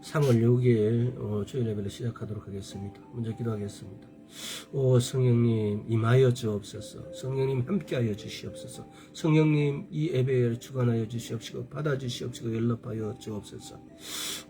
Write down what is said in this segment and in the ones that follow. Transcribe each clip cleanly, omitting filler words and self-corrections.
3월 6일 주일 예배를 시작하도록 하겠습니다. 먼저 기도하겠습니다. 오 성령님 임하여 주옵소서. 성령님 함께하여 주시옵소서. 성령님 이 예배를 주관하여 주시옵시고 받아주시옵시고 연락하여 주옵소서.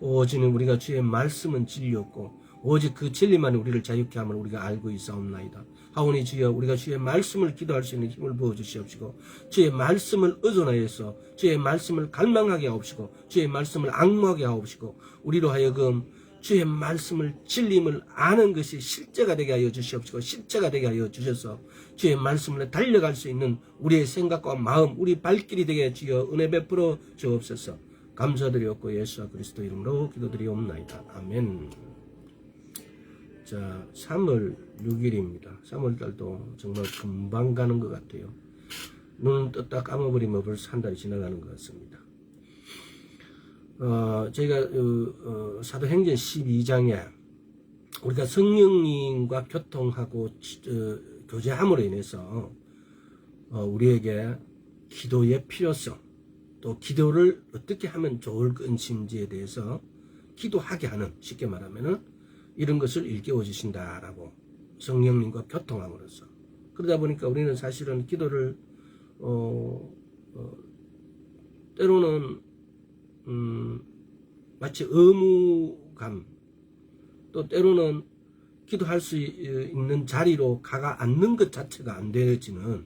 오 주님, 우리가 주의 말씀은 진리였고 오직 그 진리만이 우리를 자유케 함을 우리가 알고 있사옵나이다. 하오니 주여, 우리가 주의 말씀을 기도할 수 있는 힘을 부어주시옵시고 주의 말씀을 의존하여서 주의 말씀을 갈망하게 하옵시고 주의 말씀을 앙모하게 하옵시고 우리로 하여금 주의 말씀을 진리임을 아는 것이 실제가 되게 하여 주시옵시고 실체가 되게 하여 주셔서 주의 말씀을 달려갈 수 있는 우리의 생각과 마음, 우리 발길이 되게 주여 은혜 베풀어 주옵소서. 감사드리옵고 예수 그리스도 이름으로 기도드리옵나이다. 아멘. 자, 3월 6일입니다. 3월달도 정말 금방 가는 것 같아요. 눈은 떴다 감아버리면 벌써 한 달이 지나가는 것 같습니다. 저희가 사도행전 12장에 우리가 성령님과 교통하고 교제함으로 인해서 우리에게 기도의 필요성, 또 기도를 어떻게 하면 좋을 건지에 대해서 기도하게 하는, 쉽게 말하면은 이런 것을 일깨워 주신다라고, 성령님과 교통함으로써. 그러다 보니까 우리는 사실은 기도를 때로는 마치 의무감, 또 때로는 기도할 수 있는 자리로 가가 앉는 것 자체가 안 되어지는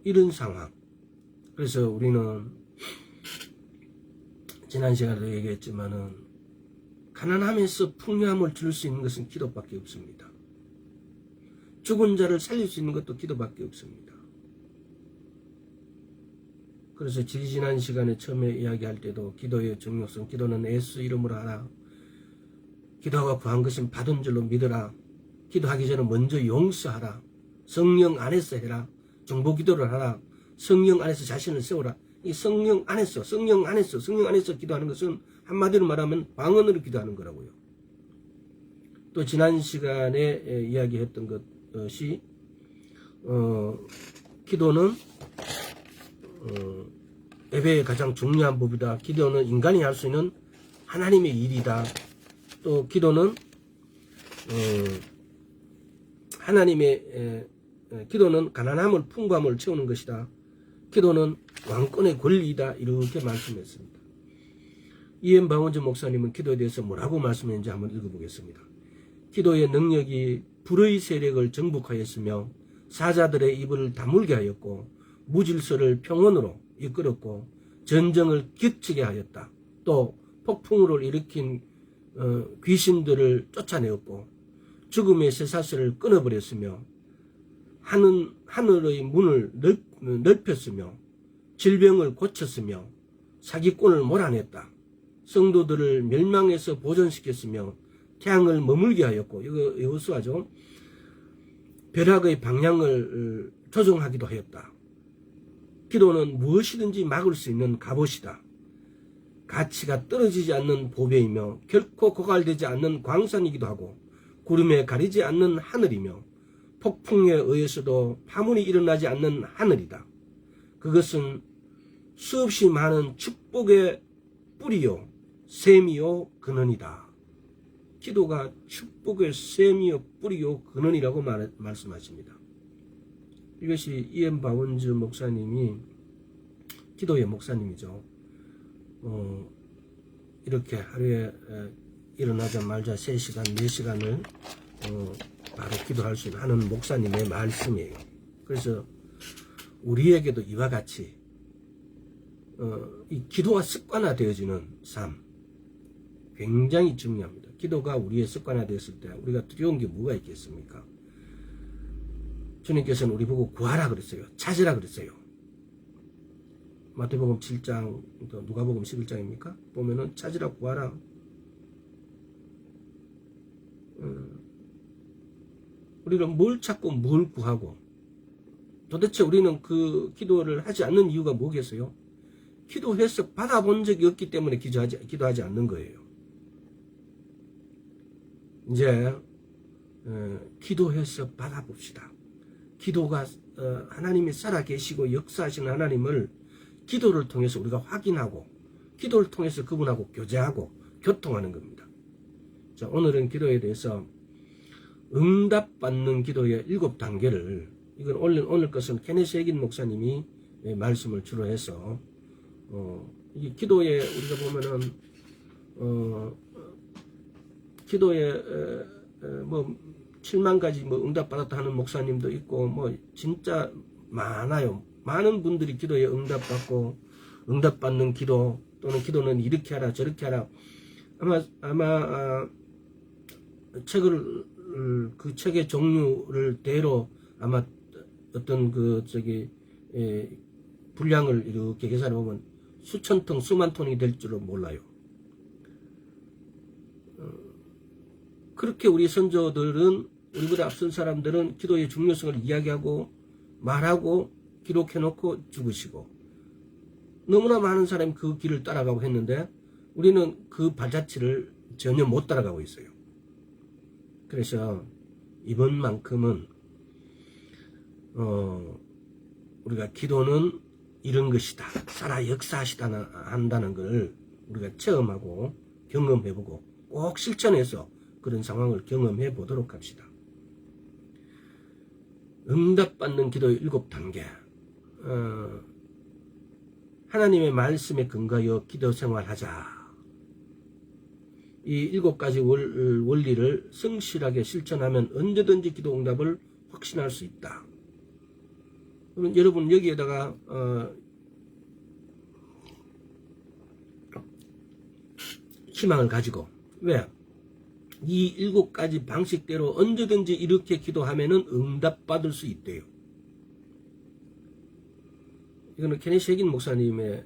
이런 상황. 그래서 우리는 지난 시간에도 얘기했지만은 가난하면서 풍요함을 줄 수 있는 것은 기도밖에 없습니다. 죽은 자를 살릴 수 있는 것도 기도밖에 없습니다. 그래서 지난 시간에 처음에 이야기할 때도 기도의 중요성, 기도는 예수 이름으로 하라. 기도하고 구한 것은 받은 줄로 믿으라. 기도하기 전에 먼저 용서하라. 성령 안에서 해라. 정보 기도를 하라. 성령 안에서 자신을 세우라. 이 성령 안에서 기도하는 것은 한마디로 말하면 방언으로 기도하는 거라고요. 또 지난 시간에 이야기했던 것이 기도는 예배의 가장 중요한 법이다. 기도는 인간이 할 수 있는 하나님의 일이다. 또 기도는 기도는 가난함을 풍부함을 채우는 것이다. 기도는 왕권의 권리이다. 이렇게 말씀했습니다. 이엔 방원주 목사님은 기도에 대해서 뭐라고 말씀했는지 한번 읽어보겠습니다. 기도의 능력이 불의 세력을 정복하였으며 사자들의 입을 다물게 하였고 무질서를 평온으로 이끌었고 전쟁을 깃치게 하였다. 또 폭풍우를 일으킨 귀신들을 쫓아내었고 죽음의 쇠사슬을 끊어버렸으며 하늘의 문을 넓혔으며 질병을 고쳤으며 사기꾼을 몰아냈다. 성도들을 멸망에서 보존시켰으며 태양을 머물게 하였고, 이거 여호수아죠. 벼락의 방향을 조정하기도 하였다. 기도는 무엇이든지 막을 수 있는 갑옷이다. 가치가 떨어지지 않는 보배이며 결코 고갈되지 않는 광산이기도 하고 구름에 가리지 않는 하늘이며 폭풍에 의해서도 파문이 일어나지 않는 하늘이다. 그것은 수없이 많은 축복의 뿌리요 샘이요 근원이다. 기도가 축복의 샘이요 뿌리요 근원이라고 말씀하십니다. 이것이 이엔 바운즈 목사님이 기도의 목사님이죠. 이렇게 하루에 일어나자마자 3시간, 4시간을 바로 기도할 수 있는 목사님의 말씀이에요. 그래서 우리에게도 이와 같이 이 기도가 습관화되어지는 삶 굉장히 중요합니다. 기도가 우리의 습관화되었을 때 우리가 두려운 게 뭐가 있겠습니까? 주님께서는 우리 보고 구하라 그랬어요. 찾으라 그랬어요. 마태복음 7장, 또 누가복음 11장입니까? 보면은 찾으라 구하라. 우리는 뭘 찾고 뭘 구하고 도대체 우리는 그 기도를 하지 않는 이유가 뭐겠어요? 기도해서 받아본 적이 없기 때문에 기도하지 않는 거예요. 이제 기도해서 받아봅시다. 기도가 하나님이 살아계시고 역사하시는 하나님을 기도를 통해서 우리가 확인하고 기도를 통해서 그분하고 교제하고 교통하는 겁니다. 자, 오늘은 기도에 대해서 응답받는 기도의 7단계를, 이건 오늘 것은 케네시 해긴 목사님이 말씀을 주로 해서 이 기도에 우리가 보면은 기도에 뭐 7만 가지 뭐 응답받았다 하는 목사님도 있고 뭐 진짜 많아요. 많은 분들이 기도에 응답받고 응답받는 기도 또는 기도는 이렇게 하라 저렇게 하라. 아마 책을 그 책의 종류를 대로 아마 어떤 분량을 이렇게 계산해 보면 수천 통 수만 톤이 될 줄은 몰라요. 그렇게 우리 선조들은, 우리보다 앞선 사람들은 기도의 중요성을 이야기하고 말하고 기록해놓고 죽으시고, 너무나 많은 사람이 그 길을 따라가고 했는데 우리는 그 발자취를 전혀 못 따라가고 있어요. 그래서 이번만큼은 우리가 기도는 이런 것이다, 살아 역사하시다 한다는 걸 우리가 체험하고 경험해보고 꼭 실천해서 그런 상황을 경험해 보도록 합시다. 응답받는 기도의 7단계. 하나님의 말씀에 근거하여 기도 생활하자. 이 7가지 원리를 성실하게 실천하면 언제든지 기도 응답을 확신할 수 있다. 그러면 여러분 여기에다가 희망을 가지고, 왜? 이 7가지 방식대로 언제든지 이렇게 기도하면은 응답받을 수 있대요. 이거는 케네시 해긴 목사님의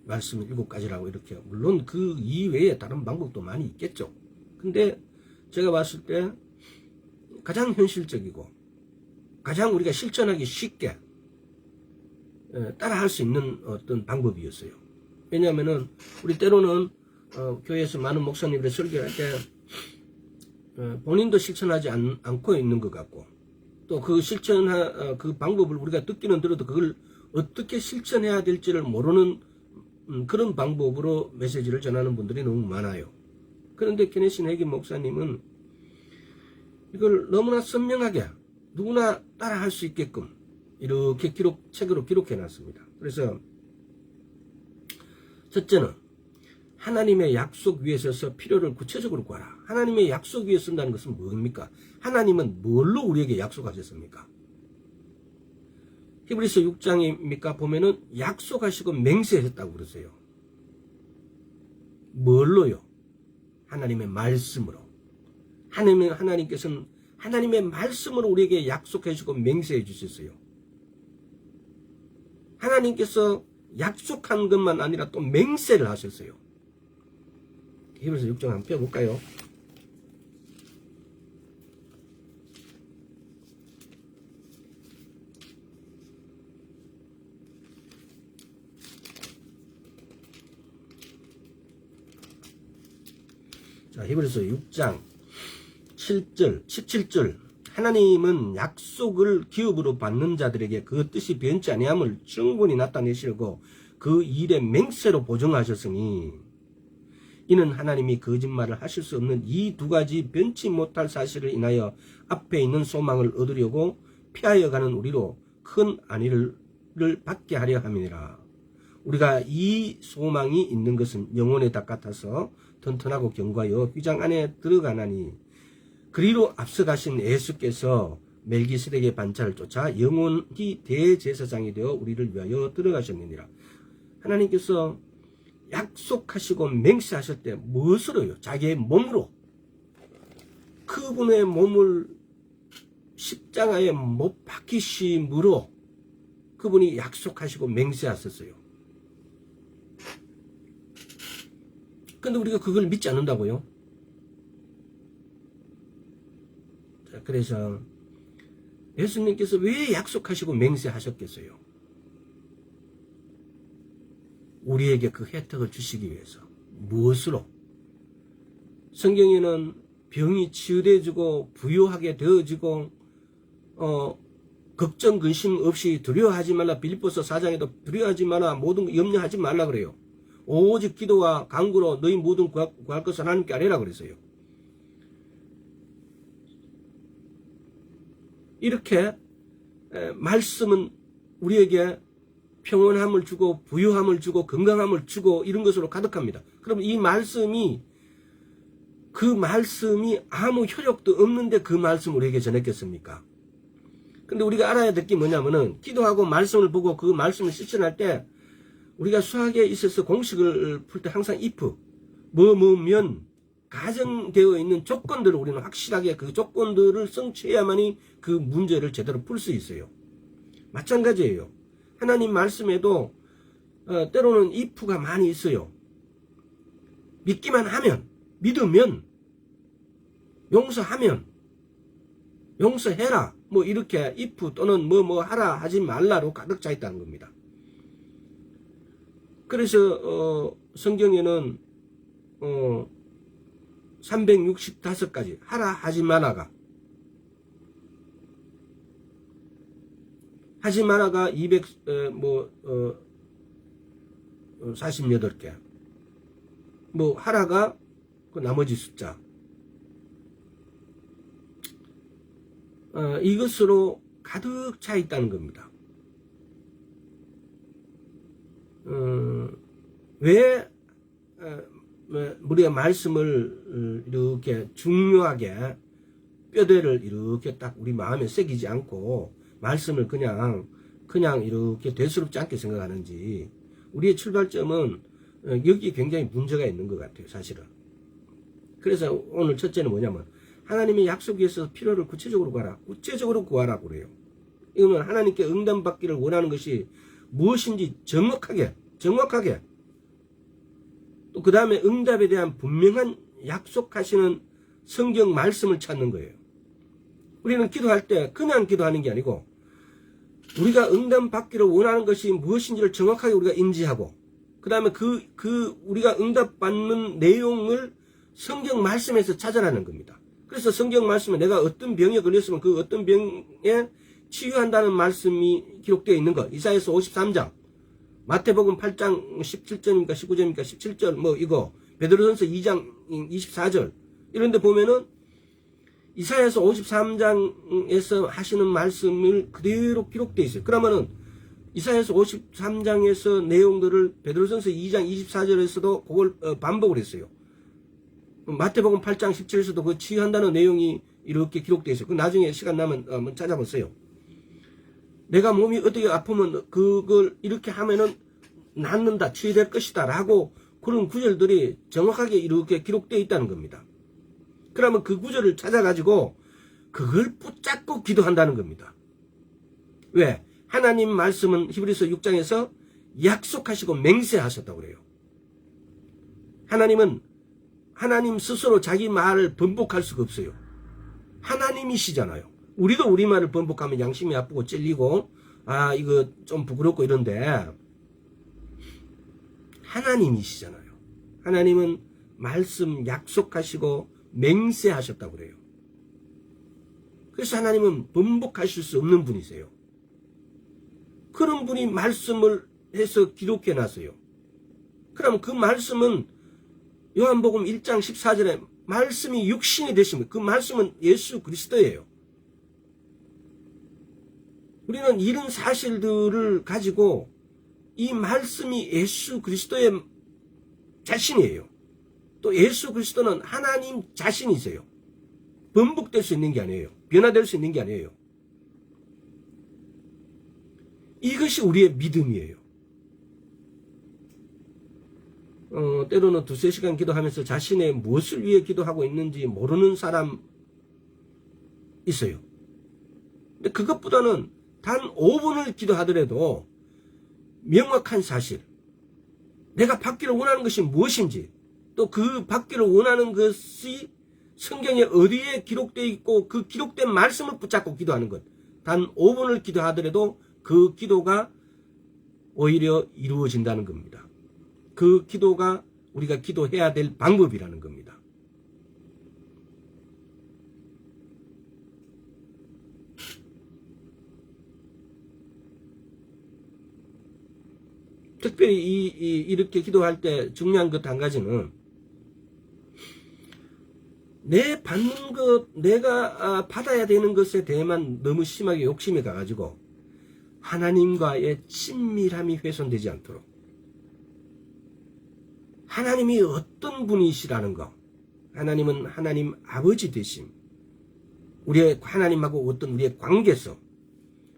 말씀 7가지라고 이렇게, 물론 그 이외에 다른 방법도 많이 있겠죠. 근데 제가 봤을 때 가장 현실적이고 가장 우리가 실천하기 쉽게 따라할 수 있는 어떤 방법이었어요. 왜냐하면은 우리 때로는 교회에서 많은 목사님들이 설교할 때 본인도 실천하지 않고 있는 것 같고, 또 그 그 방법을 우리가 듣기는 들어도 그걸 어떻게 실천해야 될지를 모르는 그런 방법으로 메시지를 전하는 분들이 너무 많아요. 그런데 케네시 해긴 목사님은 이걸 너무나 선명하게 누구나 따라할 수 있게끔 이렇게 책으로 기록해 놨습니다. 그래서 첫째는 하나님의 약속 위에 서서 필요를 구체적으로 구하라. 하나님의 약속 위에 쓴다는 것은 뭡니까? 하나님은 뭘로 우리에게 약속하셨습니까? 히브리서 6장입니까? 보면은 약속하시고 맹세했다고 그러세요. 뭘로요? 하나님의 말씀으로. 하나님께서는 하나님의 말씀으로 우리에게 약속해 주시고 맹세해 주셨어요. 하나님께서 약속한 것만 아니라 또 맹세를 하셨어요. 히브리서 6장 한번 펴볼까요? 자, 히브리서 6장 7절, 17절. 하나님은 약속을 기업으로 받는 자들에게 그 뜻이 변치 아니함을 충분히 나타내시려고 그 일의 맹세로 보증하셨으니, 이는 하나님이 거짓말을 하실 수 없는 이 2가지 변치 못할 사실을 인하여 앞에 있는 소망을 얻으려고 피하여 가는 우리로 큰 안위를 받게 하려 함이니라. 우리가 이 소망이 있는 것은 영혼의 닭 같아서 튼튼하고 견고하여 휘장 안에 들어가나니, 그리로 앞서가신 예수께서 멜기세덱의 반차를 쫓아 영원히 대제사장이 되어 우리를 위하여 들어가셨느니라. 하나님께서 약속하시고 맹세하실 때 무엇으로요? 자기의 몸으로, 그분의 몸을 십자가에 못 박히심으로 그분이 약속하시고 맹세하셨어요. 근데 우리가 그걸 믿지 않는다고요? 자, 그래서 예수님께서 왜 약속하시고 맹세하셨겠어요? 우리에게 그 혜택을 주시기 위해서. 무엇으로? 성경에는 병이 치유되어지고 부유하게 되어지고 걱정 근심 없이 두려워하지 말라. 빌립보서 4장에도 두려워하지 마라. 모든 염려하지 말라 그래요. 오직 기도와 간구로 너희 모든 구할 것을 하나님께 아뢰라 그랬어요. 이렇게 말씀은 우리에게 평온함을 주고 부유함을 주고 건강함을 주고 이런 것으로 가득합니다. 그럼 이 말씀이 아무 효력도 없는데 그 말씀을 우리에게 전했겠습니까? 근데 우리가 알아야 될 게 뭐냐면은 기도하고 말씀을 보고 그 말씀을 실천할 때 우리가 수학에 있어서 공식을 풀 때 항상 if, 뭐면 가정되어 있는 조건들을 우리는 확실하게 그 조건들을 성취해야만이 그 문제를 제대로 풀 수 있어요. 마찬가지예요. 하나님 말씀에도 때로는 if가 많이 있어요. 믿기만 하면, 믿으면, 용서하면, 용서해라. 뭐 이렇게 if 또는 뭐 하라 하지 말라로 가득 차 있다는 겁니다. 그래서 성경에는 365가지 하라 하지 마라가 48개 뭐 하라가 그 나머지 숫자 이것으로 가득 차 있다는 겁니다. 왜 우리가 말씀을 이렇게 중요하게 뼈대를 이렇게 딱 우리 마음에 새기지 않고 말씀을 그냥 이렇게 대수롭지 않게 생각하는지 우리의 출발점은 여기 굉장히 문제가 있는 것 같아요, 사실은. 그래서 오늘 첫째는 뭐냐면 하나님의 약속에 있어서 필요를 구체적으로 구하라 그래요. 이거는 하나님께 응답받기를 원하는 것이 무엇인지 정확하게 또 그 다음에 응답에 대한 분명한 약속하시는 성경 말씀을 찾는 거예요. 우리는 기도할 때 그냥 기도하는 게 아니고 우리가 응답받기를 원하는 것이 무엇인지를 정확하게 우리가 인지하고 그 다음에 우리가 응답받는 내용을 성경 말씀에서 찾아라는 겁니다. 그래서 성경 말씀에 내가 어떤 병에 걸렸으면 그 어떤 병에 치유한다는 말씀이 기록되어 있는 것. 이사야서 53장, 마태복음 8장 17절입니까 19절입니까 17절 뭐 이거 베드로전서 2장 24절 이런 데 보면은 이사야서 53장에서 하시는 말씀을 그대로 기록되어 있어요. 그러면은 이사야서 53장에서 내용들을 베드로전서 2장 24절에서도 그걸 반복을 했어요. 마태복음 8장 17절에서도 그 치유한다는 내용이 이렇게 기록되어 있어요. 그 나중에 시간 나면 한번 찾아보세요. 내가 몸이 어떻게 아프면 그걸 이렇게 하면은 낫는다, 치유될 것이다 라고 그런 구절들이 정확하게 이렇게 기록되어 있다는 겁니다. 그러면 그 구절을 찾아가지고 그걸 붙잡고 기도한다는 겁니다. 왜? 하나님 말씀은 히브리서 6장에서 약속하시고 맹세하셨다고 그래요. 하나님 스스로 자기 말을 번복할 수가 없어요. 하나님이시잖아요. 우리도 우리 말을 번복하면 양심이 아프고 찔리고 이거 좀 부끄럽고 이런데 하나님이시잖아요. 하나님은 말씀 약속하시고 맹세하셨다고 그래요. 그래서 하나님은 번복하실 수 없는 분이세요. 그런 분이 말씀을 해서 기록해 놨어요. 그럼 그 말씀은 요한복음 1장 14절에 말씀이 육신이 되시면 그 말씀은 예수 그리스도예요. 우리는 이런 사실들을 가지고 이 말씀이 예수 그리스도의 자신이에요. 또 예수 그리스도는 하나님 자신이세요. 번복될 수 있는 게 아니에요. 변화될 수 있는 게 아니에요. 이것이 우리의 믿음이에요. 때로는 2-3시간 기도하면서 자신의 무엇을 위해 기도하고 있는지 모르는 사람 있어요. 근데 그것보다는 단 5분을 기도하더라도 명확한 사실, 내가 받기를 원하는 것이 무엇인지, 또 그 받기를 원하는 것이 성경에 어디에 기록되어 있고 그 기록된 말씀을 붙잡고 기도하는 것. 단 5분을 기도하더라도 그 기도가 오히려 이루어진다는 겁니다. 그 기도가 우리가 기도해야 될 방법이라는 겁니다. 특별히 이렇게 기도할 때 중요한 것 한 가지는 내 받는 것, 내가 받아야 되는 것에 대해만 너무 심하게 욕심이 가가지고 하나님과의 친밀함이 훼손되지 않도록, 하나님이 어떤 분이시라는 거, 하나님은 하나님 아버지 되심, 우리의 하나님하고 어떤 우리의 관계성,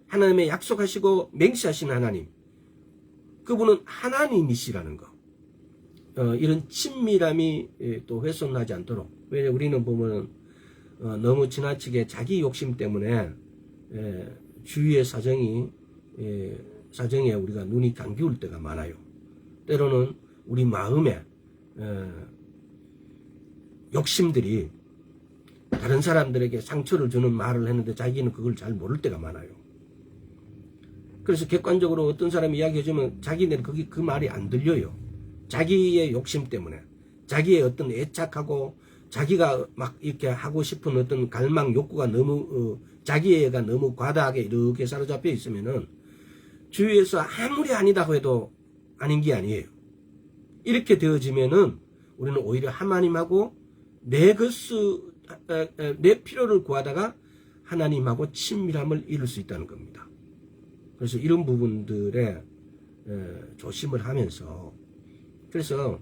하나님의 약속하시고 맹세하신 하나님, 그분은 하나님이시라는 거, 이런 친밀함이 또 훼손하지 않도록. 왜냐하면 우리는 보면 너무 지나치게 자기 욕심 때문에 주위의 사정에 우리가 눈이 감기울 때가 많아요. 때로는 우리 마음에 욕심들이 다른 사람들에게 상처를 주는 말을 했는데 자기는 그걸 잘 모를 때가 많아요. 그래서 객관적으로 어떤 사람이 이야기해주면 자기는 그 말이 안 들려요. 자기의 욕심 때문에, 자기의 어떤 애착하고 자기가 막 이렇게 하고 싶은 어떤 갈망, 욕구가 너무 자기애가 너무 과다하게 이렇게 사로잡혀 있으면은 주위에서 아무리 아니다고 해도 아닌 게 아니에요. 이렇게 되어지면은 우리는 오히려 하나님하고 내 필요를 구하다가 하나님하고 친밀함을 잃을 수 있다는 겁니다. 그래서 이런 부분들에 조심을 하면서, 그래서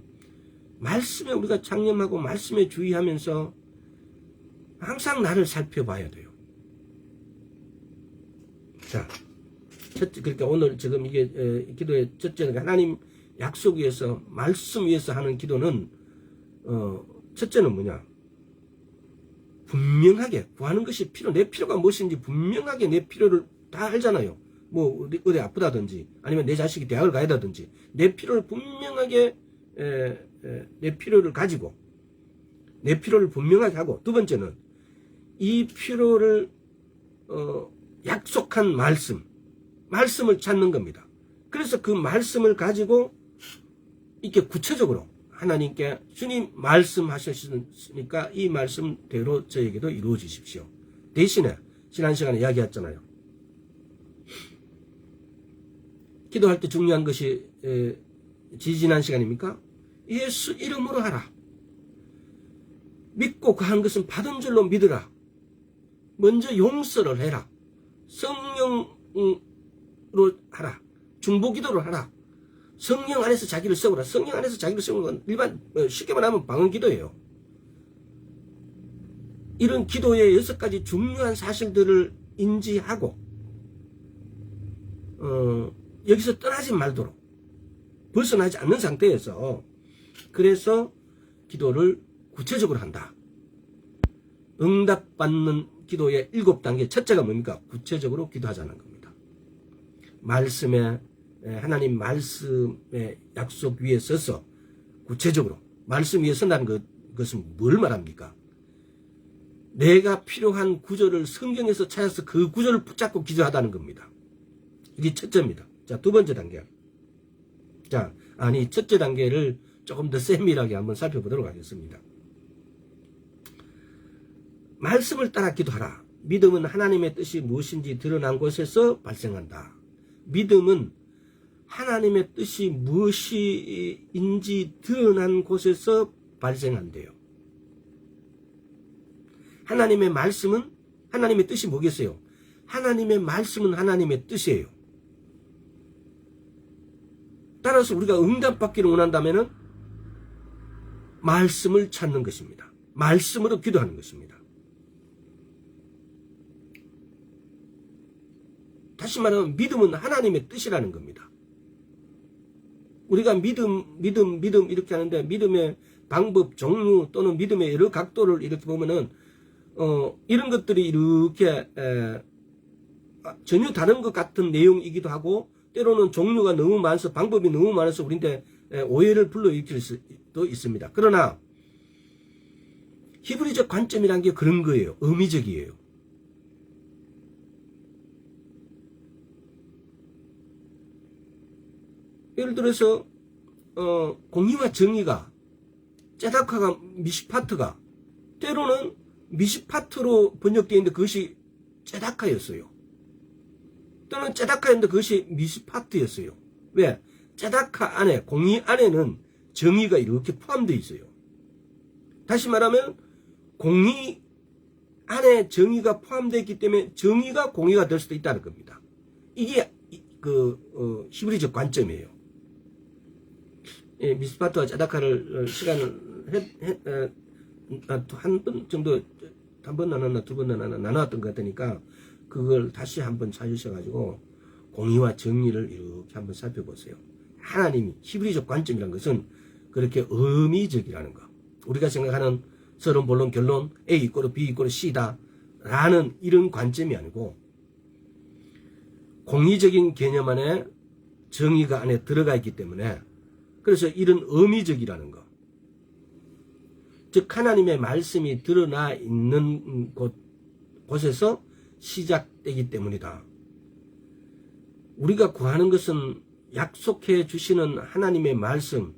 말씀에 우리가 창념하고 말씀에 주의하면서 항상 나를 살펴봐야 돼요. 자, 첫째, 그러니까 오늘 지금 이게 기도의 첫째는 하나님 약속 위에서, 말씀 위에서 하는 기도는 첫째는 뭐냐? 분명하게 구하는 것이 내 필요가 무엇인지 분명하게 내 필요를 다 알잖아요. 뭐 어디 아프다든지 아니면 내 자식이 대학을 가야 하든지 내 필요를 분명하게 내 필요를 가지고 내 필요를 분명하게 하고, 두 번째는 이 필요를 약속한 말씀을 찾는 겁니다. 그래서 그 말씀을 가지고 이렇게 구체적으로 하나님께 주님 말씀하셨으니까 이 말씀대로 저에게도 이루어지십시오. 대신에 지난 시간에 이야기했잖아요. 기도할 때 중요한 것이 지난 시간입니까? 예수 이름으로 하라. 믿고 그한 것은 받은 줄로 믿으라. 먼저 용서를 해라. 성령으로 하라. 중보기도를 하라. 성령 안에서 자기를 세우라. 성령 안에서 자기를 세우는 건 일반 쉽게 말하면 방언기도예요. 이런 기도의 6가지 중요한 사실들을 인지하고 여기서 떠나지 말도록, 벗어나지 않는 상태에서, 그래서 기도를 구체적으로 한다. 응답받는 기도의 7단계 첫째가 뭡니까? 구체적으로 기도하자는 겁니다. 하나님 말씀의 약속 위에 서서 구체적으로, 말씀 위에 선다는 것은 뭘 말합니까? 내가 필요한 구절을 성경에서 찾아서 그 구절을 붙잡고 기도하다는 겁니다. 이게 첫째입니다. 자, 두 번째 단계. 첫째 단계를 조금 더 세밀하게 한번 살펴보도록 하겠습니다. 말씀을 따라 기도하라. 믿음은 하나님의 뜻이 무엇인지 드러난 곳에서 발생한다. 믿음은 하나님의 뜻이 무엇인지 드러난 곳에서 발생한대요. 하나님의 말씀은, 하나님의 뜻이 뭐겠어요? 하나님의 말씀은 하나님의 뜻이에요. 따라서 우리가 응답받기를 원한다면 말씀을 찾는 것입니다. 말씀으로 기도하는 것입니다. 다시 말하면 믿음은 하나님의 뜻이라는 겁니다. 우리가 믿음 이렇게 하는데 믿음의 방법, 종류 또는 믿음의 여러 각도를 이렇게 보면은 이런 것들이 이렇게 전혀 다른 것 같은 내용이기도 하고, 때로는 종류가 너무 많아서, 방법이 너무 많아서 우리한테 오해를 불러일으킬 수도 있습니다. 그러나 히브리적 관점이란 게 그런 거예요. 의미적이에요. 예를 들어서 공의와 정의가, 째다카가 미시파트가 때로는 미시파트로 번역되어 있는데 그것이 째다카였어요. 또는 째다카였는데 그것이 미시파트였어요. 왜? 짜다카 안에, 공의 안에는 정의가 이렇게 포함되어 있어요. 다시 말하면 공의 안에 정의가 포함되어 있기 때문에 정의가 공의가 될 수도 있다는 겁니다. 이게 히브리적 관점이에요. 예, 미스파트와 짜다카를 시간을 한 번 정도, 한 번 나눴나 두 번 나눴던 것 같으니까 그걸 다시 한번 찾으셔가지고 공의와 정의를 이렇게 한번 살펴보세요. 하나님이 히브리적 관점이라는 것은 그렇게 의미적이라는 거. 우리가 생각하는 서론, 본론, 결론, A 이꼬르 B 이꼬르 C다 라는 이런 관점이 아니고 공의적인 개념 안에 정의가 안에 들어가 있기 때문에 그래서 이런 의미적이라는 거. 즉 하나님의 말씀이 드러나 있는 곳에서 시작되기 때문이다. 우리가 구하는 것은 약속해 주시는 하나님의 말씀,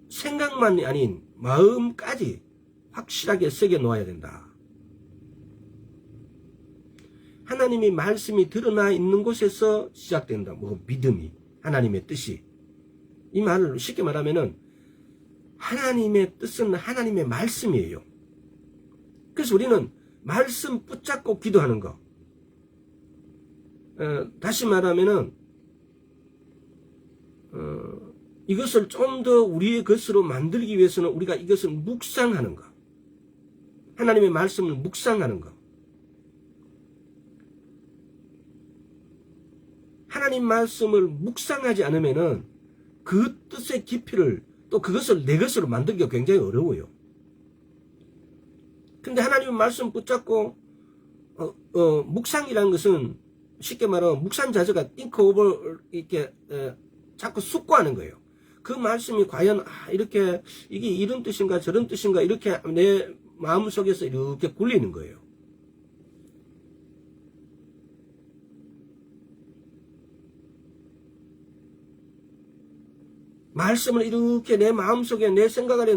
생각만이 아닌 마음까지 확실하게 새겨 놓아야 된다. 하나님의 말씀이 드러나 있는 곳에서 시작된다. 믿음이, 하나님의 뜻이. 이 말을 쉽게 말하면은 하나님의 뜻은 하나님의 말씀이에요. 그래서 우리는 말씀 붙잡고 기도하는 거. 다시 말하면은 이것을 좀 더 우리의 것으로 만들기 위해서는 우리가 이것을 묵상하는 거. 하나님의 말씀을 묵상하는 거. 하나님 말씀을 묵상하지 않으면은 그 뜻의 깊이를 또 그것을 내 것으로 만들기가 굉장히 어려워요. 근데 하나님의 말씀 붙잡고 묵상이라는 것은 쉽게 말하면 묵상 자체가 think over 이렇게 자꾸 숙고하는 거예요. 그 말씀이 과연 이렇게 이게 이런 뜻인가 저런 뜻인가 이렇게 내 마음속에서 이렇게 굴리는 거예요. 말씀을 이렇게 내 마음속에 내 생각 안에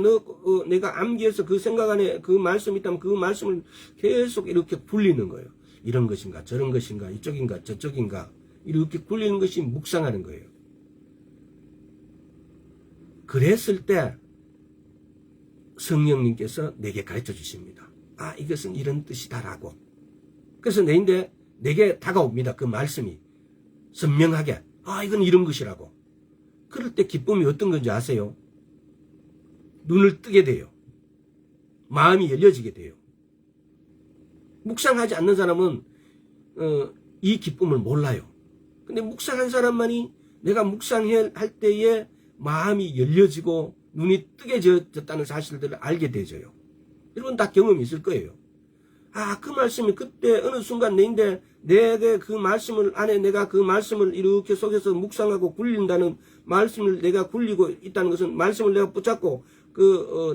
내가 암기해서 그 생각 안에 그 말씀이 있다면 그 말씀을 계속 이렇게 굴리는 거예요. 이런 것인가 저런 것인가 이쪽인가 저쪽인가 이렇게 굴리는 것이 묵상하는 거예요. 그랬을 때 성령님께서 내게 가르쳐 주십니다. 이것은 이런 뜻이다라고. 그래서 내게 다가옵니다. 그 말씀이 선명하게 이건 이런 것이라고. 그럴 때 기쁨이 어떤 건지 아세요? 눈을 뜨게 돼요. 마음이 열려지게 돼요. 묵상하지 않는 사람은 이 기쁨을 몰라요. 근데 묵상한 사람만이 내가 묵상할 때에 마음이 열려지고 눈이 뜨개졌다는 사실들을 알게 되져요. 여러분 다 경험이 있을 거예요. 그 말씀이 그때 어느 순간 내인데 내게 그 말씀을 안에 내가 그 말씀을 이렇게 속에서 묵상하고 굴린다는 말씀을 내가 굴리고 있다는 것은 말씀을 내가 붙잡고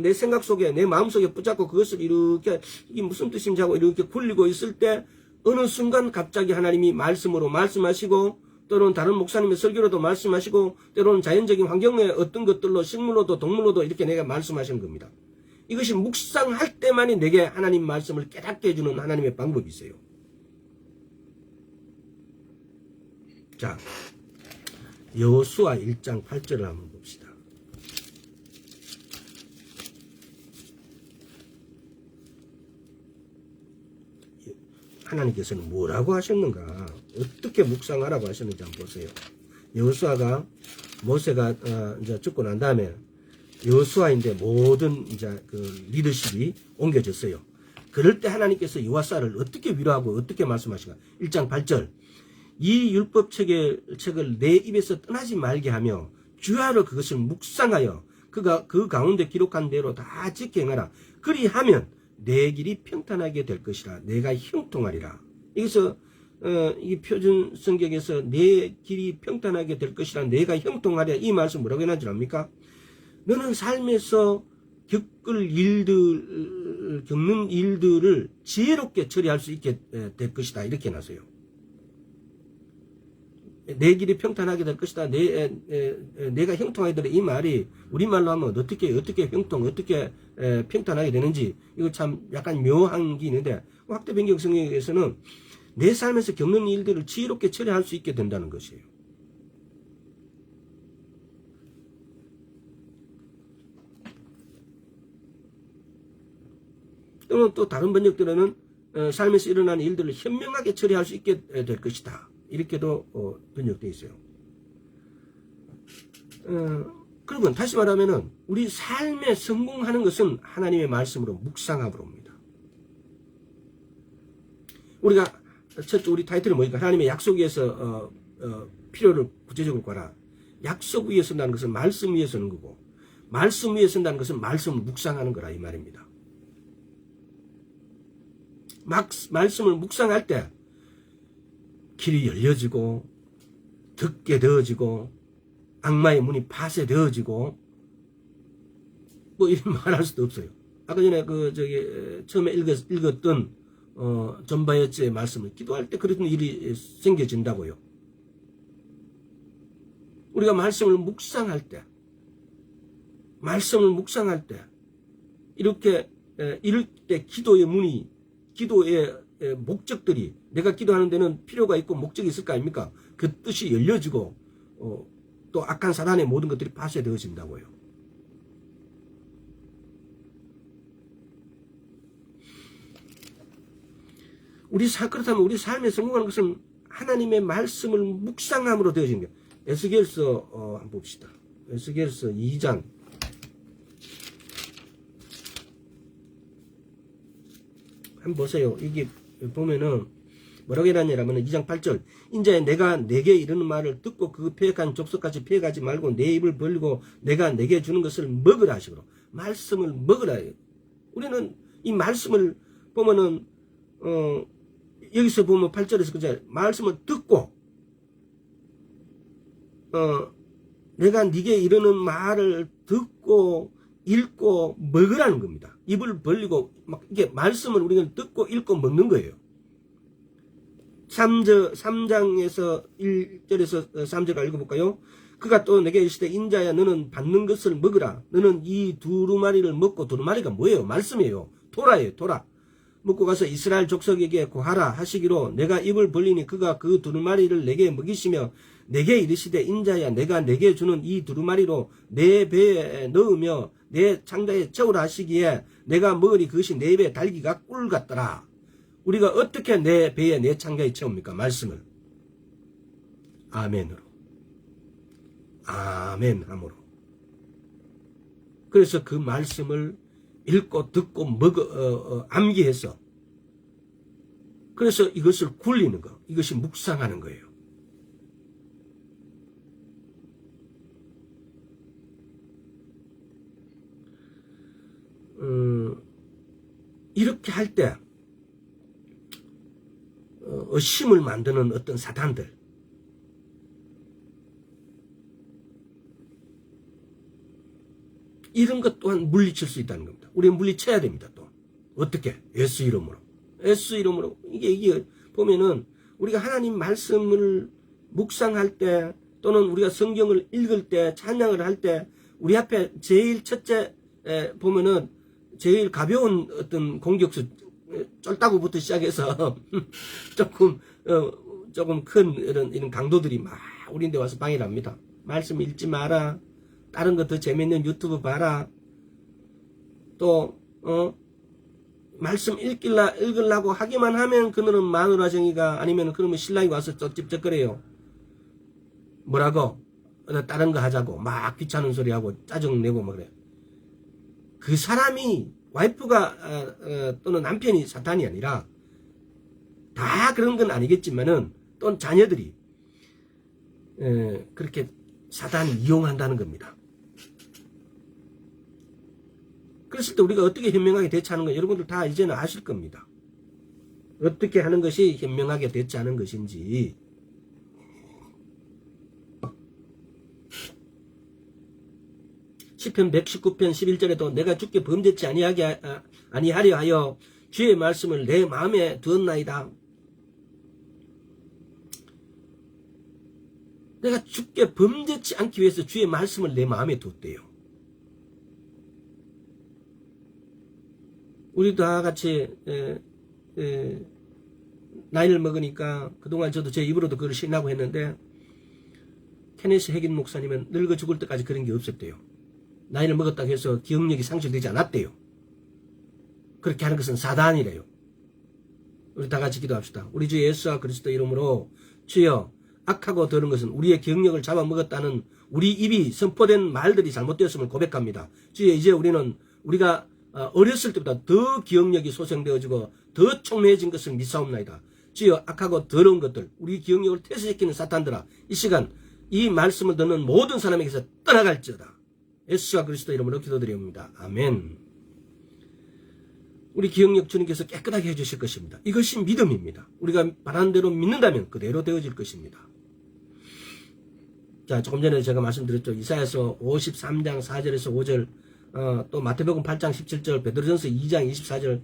내 생각 속에 내 마음 속에 붙잡고 그것을 이렇게 이게 무슨 뜻인지 하고 이렇게 굴리고 있을 때 어느 순간 갑자기 하나님이 말씀으로 말씀하시고 때로는 다른 목사님의 설교로도 말씀하시고 때로는 자연적인 환경의 어떤 것들로 식물로도 동물로도 이렇게 내가 말씀하시는 겁니다. 이것이 묵상할 때만이 내게 하나님 말씀을 깨닫게 해주는 하나님의 방법이 있어요. 자, 여호수아 1장 8절을 한번 봅시다. 하나님께서는 뭐라고 하셨는가, 어떻게 묵상하라고 하셨는지 한번 보세요. 여호수아가 모세가 이제 죽고 난 다음에 여호수아인데 모든 이제 그 리더십이 옮겨졌어요. 그럴 때 하나님께서 여호수아를 어떻게 위로하고 어떻게 말씀하시는가? 1장 8절. 이 율법책을 내 입에서 떠나지 말게 하며 주야로 그것을 묵상하여 그 가운데 기록한 대로 다 지켜 행하라. 그리하면 내 길이 평탄하게 될 것이라. 내가 형통하리라. 여기서 이 표준 성경에서 내 길이 평탄하게 될 것이라, 내가 형통하리라, 이 말씀 뭐라고 해놨지 압니까? 너는 삶에서 겪는 일들을 지혜롭게 처리할 수 있게 될 것이다, 이렇게 해놨어요. 내 길이 평탄하게 될 것이다. 내가 형통하게 되는 이 말이 우리말로 하면 어떻게 형통, 어떻게 평탄하게 되는지, 이거 참 약간 묘한 게 있는데, 확대 변경 성경에서는 내 삶에서 겪는 일들을 지혜롭게 처리할 수 있게 된다는 것이에요. 또는 또 다른 번역들은 삶에서 일어나는 일들을 현명하게 처리할 수 있게 될 것이다. 이렇게도 번역되어 있어요. 그러면 다시 말하면은 우리 삶에 성공하는 것은 하나님의 말씀으로 묵상함으로입니다. 우리가 첫째 우리 타이틀은 뭐니까 하나님의 약속 위에서 필요를 구체적으로 구하라. 약속 위에 선다는 것은 말씀 위에 서는 거고 말씀 위에 선다는 것은 말씀을 묵상하는 거라 이 말입니다. 말씀을 묵상할 때 길이 열려지고 듣게 되어지고 악마의 문이 파쇄되어지고 뭐 이런 말할 수도 없어요. 아까 전에 처음에 읽었던 전바이어츠의 말씀을 기도할 때 그런 일이 생겨진다고요. 우리가 말씀을 묵상할 때 이렇게 이럴 때 기도의 문이 기도의 목적들이 내가 기도하는 데는 필요가 있고 목적이 있을 거 아닙니까? 그 뜻이 열려지고 또 악한 사단의 모든 것들이 파쇄되어진다고요. 그렇다면 우리 삶에 성공하는 것은 하나님의 말씀을 묵상함으로 되어지는 거예요. 에스겔서 한번 봅시다. 에스겔서 2장 한번 보세요. 이게 보면은 뭐라고 해놨냐면 2장 8절 인자야 내가 내게 이르는 말을 듣고 그 패역한 족속같이 패역하지 말고 내 입을 벌리고 내가 내게 주는 것을 먹으라 하시고 말씀을 먹으라 해요. 우리는 이 말씀을 보면은 여기서 보면 8절에서 그죠 말씀을 듣고 내가 네게 이르는 말을 듣고 읽고 먹으라는 겁니다. 입을 벌리고 막 이게 말씀을 우리가 듣고 읽고 먹는 거예요. 3장에서 1절에서 3절 읽어볼까요? 그가 또 내게 이르시되 인자야 너는 받는 것을 먹으라. 너는 이 두루마리를 먹고 두루마리가 뭐예요? 말씀이에요. 토라예요. 토라. 먹고 가서 이스라엘 족속에게 고하라 하시기로 내가 입을 벌리니 그가 그 두루마리를 내게 먹이시며 내게 이르시되 인자야 내가 내게 주는 이 두루마리로 내 배에 넣으며 내 창자에 채우라 하시기에 내가 먹으니 그것이 내 입에 달기가 꿀 같더라. 우리가 어떻게 내 배에 내 창자에 채웁니까? 말씀을 아멘으로 아멘함으로. 그래서 그 말씀을 읽고 듣고 암기해서 그래서 이것을 굴리는 거 이것이 묵상하는 거예요. 이렇게 할 때 의심을 만드는 어떤 사단들 이런 것 또한 물리칠 수 있다는 겁니다. 우리는 물리쳐야 됩니다. 또 어떻게? 예수 이름으로 이게 보면은 우리가 하나님 말씀을 묵상할 때 또는 우리가 성경을 읽을 때 찬양을 할 때 우리 앞에 제일 첫째 보면은 제일 가벼운 어떤 공격수 쫄따구부터 시작해서 조금 큰 이런 강도들이 막 우리한테 와서 방해를 합니다. 말씀 읽지 마라. 다른 거 더 재밌는 유튜브 봐라. 또 말씀 읽으려고 하기만 하면 그놈은 마누라정이가 아니면 그러면 신랑이 와서 쩍쩍거려요. 뭐라고? 다른 거 하자고 막 귀찮은 소리 하고 짜증내고 막 그래요. 그 사람이 와이프가 또는 남편이 사탄이 아니라 다 그런 건 아니겠지만은 또 자녀들이 그렇게 사단이 이용한다는 겁니다. 그랬을 때 우리가 어떻게 현명하게 대처하는 거 여러분들 다 이제는 아실 겁니다. 어떻게 하는 것이 현명하게 대처하는 것인지. 시편 119편 11절에도 내가 주께 범죄치 아니하려 하여 주의 말씀을 내 마음에 두었나이다. 내가 주께 범죄치 않기 위해서 주의 말씀을 내 마음에 두었대요. 우리 다 같이 나이를 먹으니까 그동안 저도 제 입으로도 그걸 신나고 했는데 케네스 해긴 목사님은 늙어 죽을 때까지 그런 게 없었대요. 나이를 먹었다고 해서 기억력이 상실되지 않았대요. 그렇게 하는 것은 사단이래요. 우리 다 같이 기도합시다. 우리 주 예수와 그리스도 이름으로 주여, 악하고 더러운 것은 우리의 기억력을 잡아먹었다는 우리 입이 선포된 말들이 잘못되었음을 고백합니다. 주여, 이제 우리가 어렸을 때보다 더 기억력이 소생되어지고 더 총명해진 것을 믿사옵나이다. 주여, 악하고 더러운 것들, 우리 기억력을 퇴소시키는 사탄들아, 이 시간 이 말씀을 듣는 모든 사람에게서 떠나갈지어다. 예수와 그리스도 이름으로 기도드립니다. 아멘. 우리 기억력 주님께서 깨끗하게 해주실 것입니다. 이것이 믿음입니다. 우리가 바라는 대로 믿는다면 그대로 되어질 것입니다. 자, 조금 전에 제가 말씀드렸죠. 이사야서 53장 4절에서 5절, 또 마태복음 8장 17절, 베드로전서 2장 24절,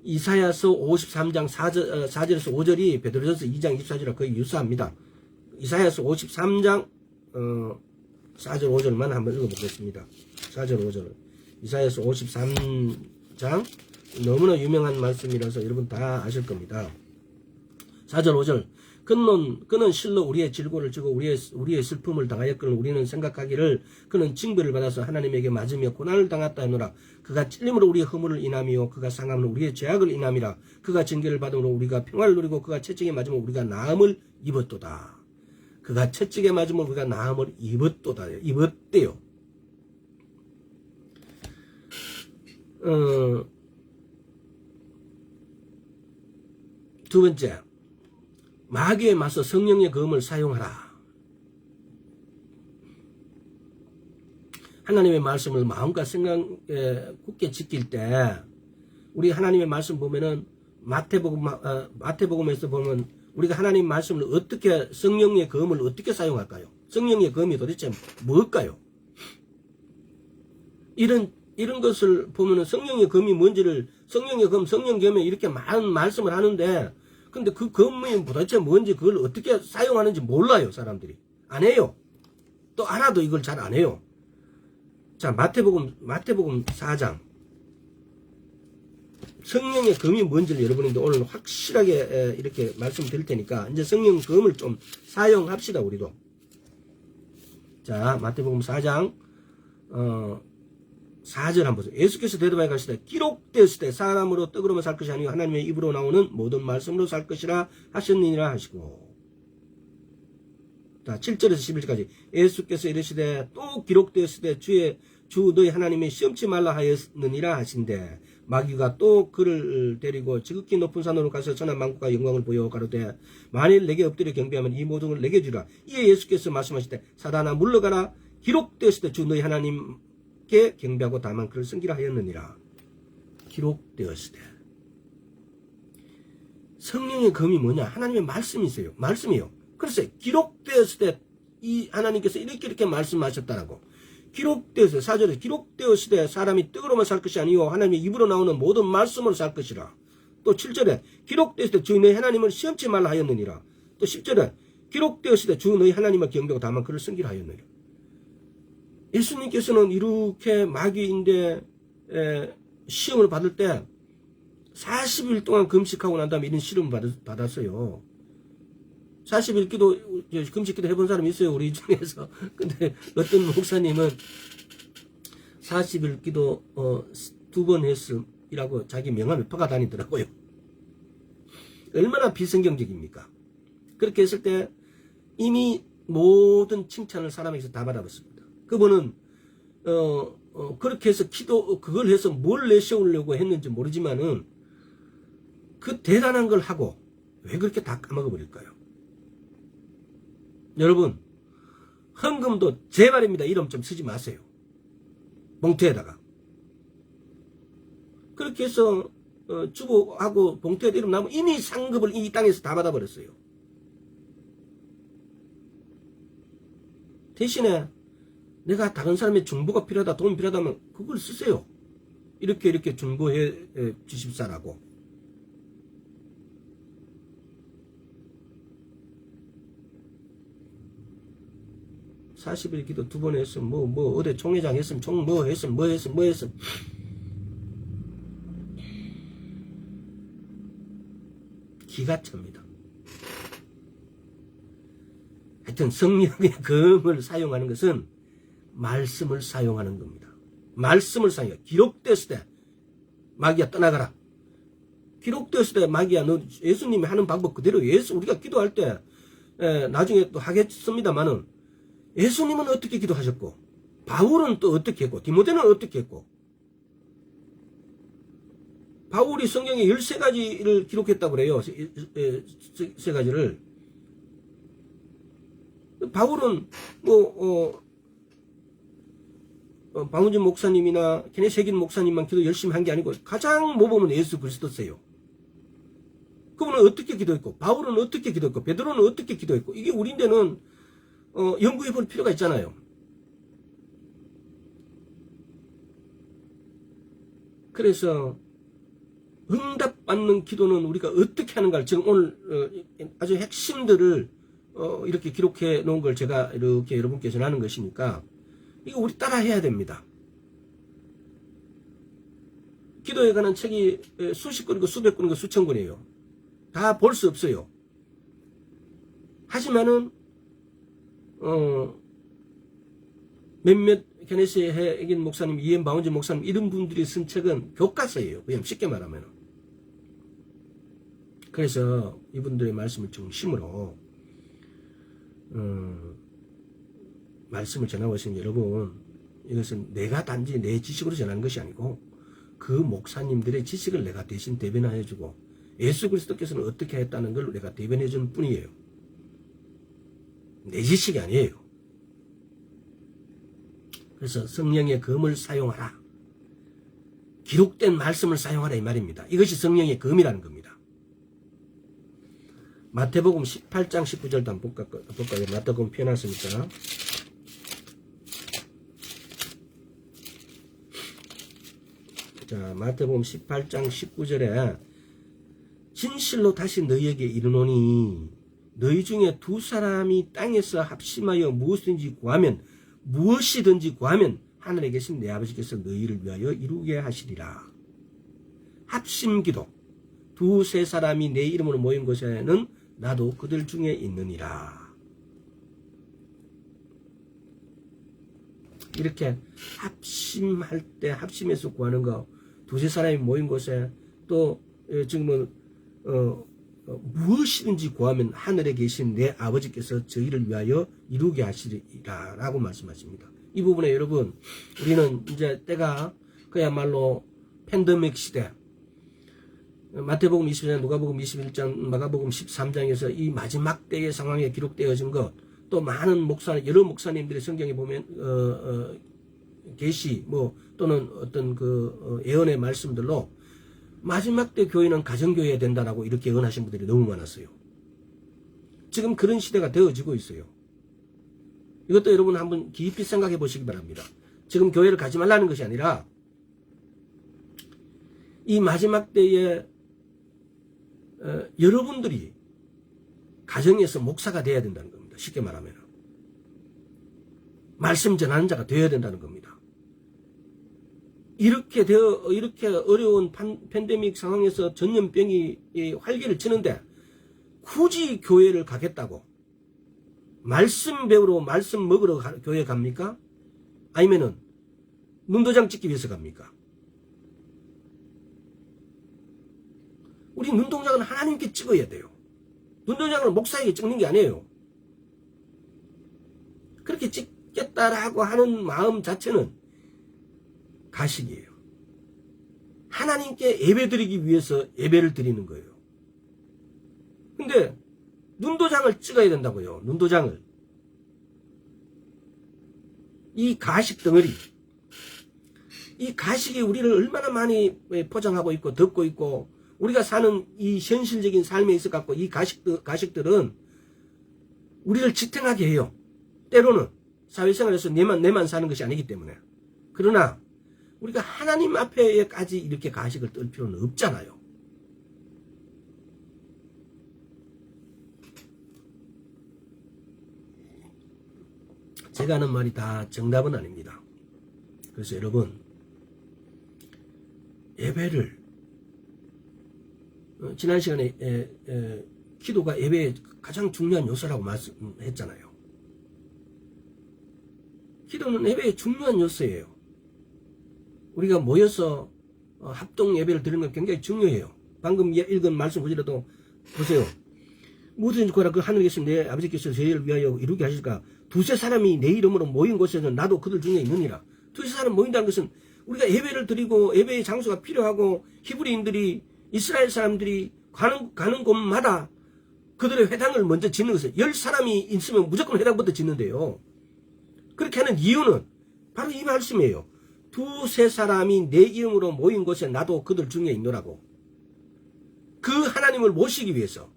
이사야서 53장 4절에서 5절이 베드로전서 2장 24절과 거의 유사합니다. 이사야서 53장 4절 5절만 한번 읽어보겠습니다. 4절 5절. 이사야서 53장 너무나 유명한 말씀이라서 여러분 다 아실 겁니다. 4절 5절. 그는 실로 우리의 질고를 지고 우리의 슬픔을 당하였거늘 우리는 생각하기를 그는 징벌을 받아서 하나님에게 맞으며 고난을 당했다 하노라. 그가 찔림으로 우리의 허물을 인함이요 그가 상함으로 우리의 죄악을 인함이라. 그가 징계를 받음으로 우리가 평화를 누리고 그가 채찍에 맞으면 우리가 나음을 입었도다. 그가 채찍에 맞으면 우리가 나음을 입었대요. 두 번째, 마귀에 맞서 성령의 검을 사용하라. 하나님의 말씀을 마음과 생각에 굳게 지킬 때, 우리 하나님의 말씀 보면은 마태복음에서 보면 우리가 하나님 말씀을 어떻게, 성령의 검을 어떻게 사용할까요? 성령의 검이 도대체 뭘까요? 이런 것을 보면은 성령의 검이 뭔지를, 성령의 검, 성령겸에 이렇게 많은 말씀을 하는데, 근데 그 검이 도대체 뭔지 그걸 어떻게 사용하는지 몰라요, 사람들이. 안 해요. 또 알아도 이걸 잘 안 해요. 자, 마태복음 4장. 성령의 검이 뭔지를 여러분인데 오늘 확실하게 이렇게 말씀드릴 테니까 이제 성령 검을 좀 사용합시다, 우리도. 자, 마태복음 4장 4절 한번 보세요. 예수께서 대답하여 가시되 기록되었을 때 사람으로 떡으로만 살 것이 아니고 하나님의 입으로 나오는 모든 말씀으로 살 것이라 하셨느니라 하시고. 자, 7절에서 11절까지 예수께서 이르시되 또 기록되었을 때 주 너희 하나님의 시험치 말라 하였느니라 하신대. 마귀가 또 그를 데리고 지극히 높은 산으로 가서 천한 만국과 영광을 보여 가로되 만일 내게 엎드려 경배하면 이 모든 걸 내게 주라. 이에 예수께서 말씀하시되 사단아 물러가라. 기록되었을 때 주 너희 하나님께 경배하고 다만 그를 섬기라 하였느니라. 기록되었을 때. 성령의 검이 뭐냐? 하나님의 말씀이세요. 말씀이요. 그래서 기록되었을 때 이 하나님께서 이렇게 말씀하셨다라고. 기록되었을 때, 4절에 기록되었을 때 사람이 떡으로만 살 것이 아니요 하나님의 입으로 나오는 모든 말씀으로 살 것이라. 또 7절에 기록되었을 때 주 너희 하나님을 시험치 말라 하였느니라. 또 10절에 기록되었을 때 주 너희 하나님을 경배하고 다만 그를 섬기라 하였느니라. 예수님께서는 이렇게 마귀인데 시험을 받을 때 40일 동안 금식하고 난 다음에 이런 시험을 받았어요. 40일 금식 기도 해본 사람이 있어요, 우리 중에서. 근데 어떤 목사님은 40일 기도 2번 했음이라고 자기 명함에 퍼가 다니더라고요. 얼마나 비성경적입니까? 그렇게 했을 때 이미 모든 칭찬을 사람에게서 다 받아봤습니다. 그분은 그렇게 해서 그걸 해서 뭘 내세우려고 했는지 모르지만은 그 대단한 걸 하고 왜 그렇게 다 까먹어버릴까요? 여러분, 헌금도 제발입니다. 이름 좀 쓰지 마세요. 봉투에다가. 그렇게 해서 주고 하고 봉투에 이름 나면 이미 상급을 이 땅에서 다 받아버렸어요. 대신에 내가 다른 사람의 중보가 필요하다, 도움이 필요하다면 그걸 쓰세요. 이렇게 중보해 주십사라고. (40일) 기도 2번 했으면 어디 총회장 했으면 뭐 했으면 기가 찹니다. 하여튼 성령의 검을 사용하는 것은 말씀을 사용하는 겁니다. 말씀을 사용해. 기록됐을 때 마귀야 떠나가라. 기록됐을 때 마귀야 너 예수님이 하는 방법 그대로 우리가 기도할 때 나중에 또 하겠습니다만은 예수님은 어떻게 기도하셨고 바울은 또 어떻게 했고 디모데는 어떻게 했고 바울이 성경에 13가지를 기록했다고 그래요. 세 가지를. 바울은 박문진 목사님이나 케네세긴 목사님만 기도 열심히 한 게 아니고 가장 모범은 예수 그리스도세요. 그분은 어떻게 기도했고 바울은 어떻게 기도했고 베드로는 어떻게 기도했고 이게 우리인데는 연구해 볼 필요가 있잖아요. 그래서 응답받는 기도는 우리가 어떻게 하는가 지금 오늘 아주 핵심들을 이렇게 기록해 놓은 걸 제가 이렇게 여러분께 전하는 것이니까 이거 우리 따라 해야 됩니다. 기도에 관한 책이 수십 권이고 수백 권이고 수천 권이에요. 다 볼 수 없어요. 하지만은 몇몇 케네시 해긴 목사님, 이엠 바운지 목사님 이런 분들이 쓴 책은 교과서예요. 그냥 쉽게 말하면. 그래서 이분들의 말씀을 중심으로 말씀을 전하고 있으니 여러분 이것은 내가 단지 내 지식으로 전하는 것이 아니고 그 목사님들의 지식을 내가 대신 대변해 주고 예수 그리스도께서는 어떻게 했다는 걸 내가 대변해 주는 뿐이에요. 내 지식이 아니에요. 그래서 성령의 검을 사용하라. 기록된 말씀을 사용하라 이 말입니다. 이것이 성령의 검이라는 겁니다. 마태복음 18장 19절도 한번 볼까요? 마태복음 펴놨으니까. 자, 마태복음 18장 19절에 진실로 다시 너희에게 이르노니 너희 중에 두 사람이 땅에서 합심하여 무엇이든지 구하면 하늘에 계신 내 아버지께서 너희를 위하여 이루게 하시리라. 합심기도 두세 사람이 내 이름으로 모인 곳에는 나도 그들 중에 있느니라. 이렇게 합심할 때 합심해서 구하는 거 두세 사람이 모인 곳에 또 지금은 무엇이든지 구하면 하늘에 계신 내 아버지께서 저희를 위하여 이루게 하시리라 라고 말씀하십니다. 이 부분에 여러분 우리는 이제 때가 그야말로 팬데믹 시대 마태복음 20장, 누가복음 21장, 마가복음 13장에서 이 마지막 때의 상황에 기록되어진 것, 또 많은 여러 목사님들의 성경에 보면 계시 또는 어떤 예언의 말씀들로 마지막 때 교회는 가정교회야 된다라고 이렇게 예언하신 분들이 너무 많았어요. 지금 그런 시대가 되어지고 있어요. 이것도 여러분 한번 깊이 생각해 보시기 바랍니다. 지금 교회를 가지 말라는 것이 아니라 이 마지막 때에 여러분들이 가정에서 목사가 되어야 된다는 겁니다. 쉽게 말하면 말씀 전하는 자가 되어야 된다는 겁니다. 이렇게 어려운 팬데믹 상황에서 전염병이 활기를 치는데 굳이 교회를 가겠다고 말씀 배우러 말씀 먹으러 교회 갑니까? 아니면은 눈도장 찍기 위해서 갑니까? 우리 눈도장은 하나님께 찍어야 돼요. 눈도장을 목사에게 찍는 게 아니에요. 그렇게 찍겠다라고 하는 마음 자체는 가식이에요. 하나님께 예배드리기 위해서 예배를 드리는 거예요. 근데 눈도장을 찍어야 된다고요. 눈도장을. 이 가식 덩어리, 이 가식이 우리를 얼마나 많이 포장하고 있고 덮고 있고 우리가 사는 이 현실적인 삶에 있어 갖고 이 가식들은 우리를 지탱하게 해요. 때로는 사회생활에서 내만 사는 것이 아니기 때문에. 그러나 우리가 하나님 앞에까지 이렇게 가식을 떨 필요는 없잖아요. 제가 하는 말이 다 정답은 아닙니다. 그래서 여러분 예배를 지난 시간에 기도가 예배의 가장 중요한 요소라고 말씀했잖아요. 기도는 예배의 중요한 요소예요. 우리가 모여서 합동 예배를 드리는 건 굉장히 중요해요. 방금 읽은 말씀 보시라도 보세요. 무엇이든지 구하라 그 하늘에 계신 내 아버지께서 저희를 위하여 이루게 하실까. 두세 사람이 내 이름으로 모인 곳에는 나도 그들 중에 있느니라. 두세 사람 모인다는 것은 우리가 예배를 드리고 예배의 장소가 필요하고 히브리인들이 이스라엘 사람들이 가는 곳마다 그들의 회당을 먼저 짓는 것은 10사람이 있으면 무조건 회당부터 짓는데요. 그렇게 하는 이유는 바로 이 말씀이에요. 두세 사람이 내 이름으로 모인 곳에 나도 그들 중에 있노라고. 그 하나님을 모시기 위해서.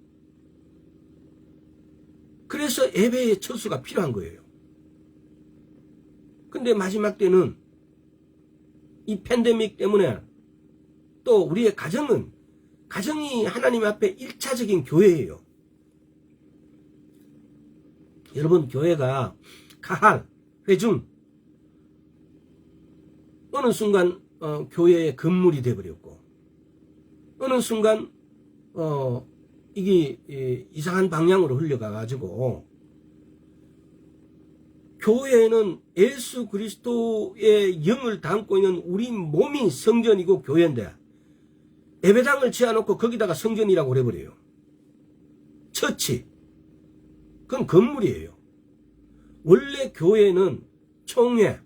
그래서 예배의 처수가 필요한 거예요. 근데 마지막 때는 이 팬데믹 때문에 또 우리의 가정이 하나님 앞에 1차적인 교회예요. 여러분, 교회가 가할, 회중, 어느 순간 교회의 건물이 되어버렸고, 어느 순간 이게 이상한 방향으로 흘러가가지고 교회는 예수 그리스도의 영을 담고 있는 우리 몸이 성전이고 교회인데 예배당을 지어놓고 거기다가 성전이라고 그래버려요. 처치. 그건 건물이에요. 원래 교회는 총회,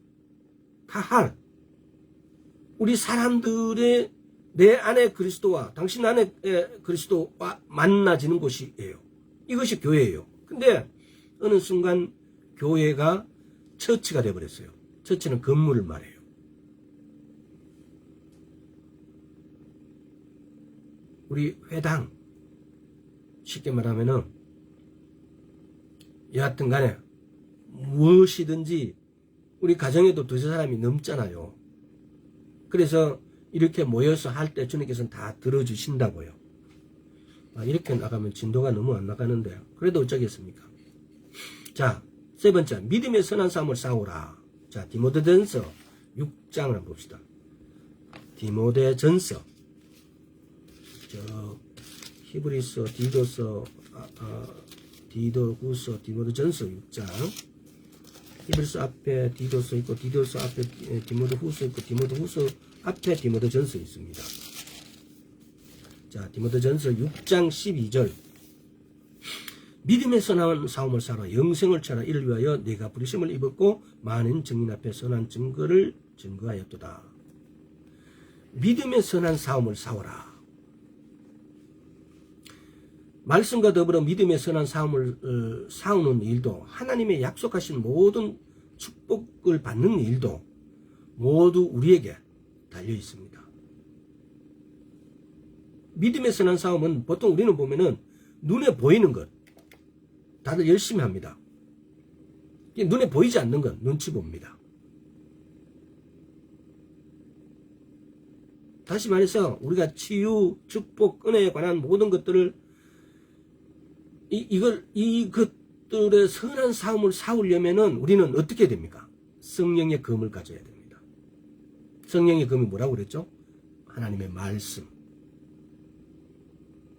가할, 우리 사람들의 내 안에 그리스도와 당신 안에 그리스도와 만나지는 곳이에요. 이것이 교회예요. 근데 어느 순간 교회가 처치가 되어버렸어요. 처치는 건물을 말해요. 우리 회당, 쉽게 말하면은 여하튼 간에 무엇이든지 우리 가정에도 두세 사람이 넘잖아요. 그래서 이렇게 모여서 할 때 주님께서는 다 들어주신다고요. 이렇게 나가면 진도가 너무 안 나가는데요. 그래도 어쩌겠습니까? 자, 세 번째, 믿음의 선한 싸움을 싸우라. 자, 디모데전서 6장을 한번 봅시다. 디모데전서, 히브리서, 디도서, 디도후서, 디모데전서 6장. 히브리서 앞에 디도서 있고, 디도서 앞에 디모데후서 있고, 디모데후서 앞에 디모데전서 있습니다. 자, 디모데전서 6장 12절. 믿음의 선한 싸움을 싸라. 영생을 찾아 이를 위하여 내가 부르심을 입었고 많은 증인 앞에 선한 증거를 증거하였도다. 믿음의 선한 싸움을 싸워라. 말씀과 더불어 믿음의 선한 싸움을 싸우는 일도, 하나님의 약속하신 모든 축복을 받는 일도 모두 우리에게 달려 있습니다. 믿음의 선한 싸움은 보통 우리는 보면은 눈에 보이는 것, 다들 열심히 합니다. 눈에 보이지 않는 건 눈치 봅니다. 다시 말해서 우리가 치유, 축복, 은혜에 관한 모든 것들을 이것들의 선한 싸움을 싸우려면은 우리는 어떻게 됩니까? 성령의 검을 가져야 됩니다. 성령의 검이 뭐라고 그랬죠? 하나님의 말씀.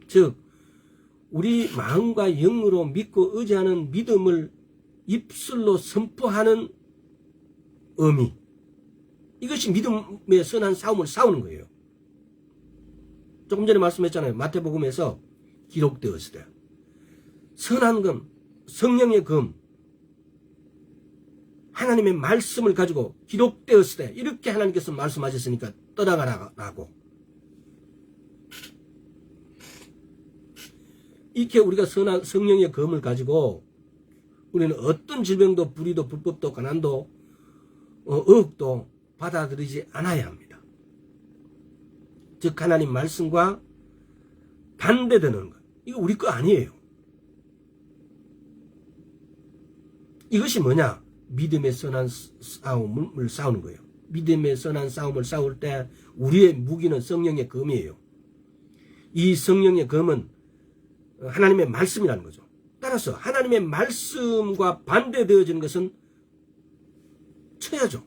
즉 우리 마음과 영으로 믿고 의지하는 믿음을 입술로 선포하는 의미. 이것이 믿음의 선한 싸움을 싸우는 거예요. 조금 전에 말씀했잖아요. 마태복음에서 기록되었을 때. 선한 검, 성령의 검, 하나님의 말씀을 가지고 기록되었을 때 이렇게 하나님께서 말씀하셨으니까 떠나가라고. 이렇게 우리가 선한 성령의 검을 가지고 우리는 어떤 질병도 불의도 불법도 가난도 의혹도 받아들이지 않아야 합니다. 즉 하나님 말씀과 반대되는 것, 이거 우리 거 아니에요. 이것이 뭐냐? 믿음의 선한 싸움을 싸우는 거예요. 믿음의 선한 싸움을 싸울 때 우리의 무기는 성령의 검이에요. 이 성령의 검은 하나님의 말씀이라는 거죠. 따라서 하나님의 말씀과 반대되어지는 것은 쳐야죠.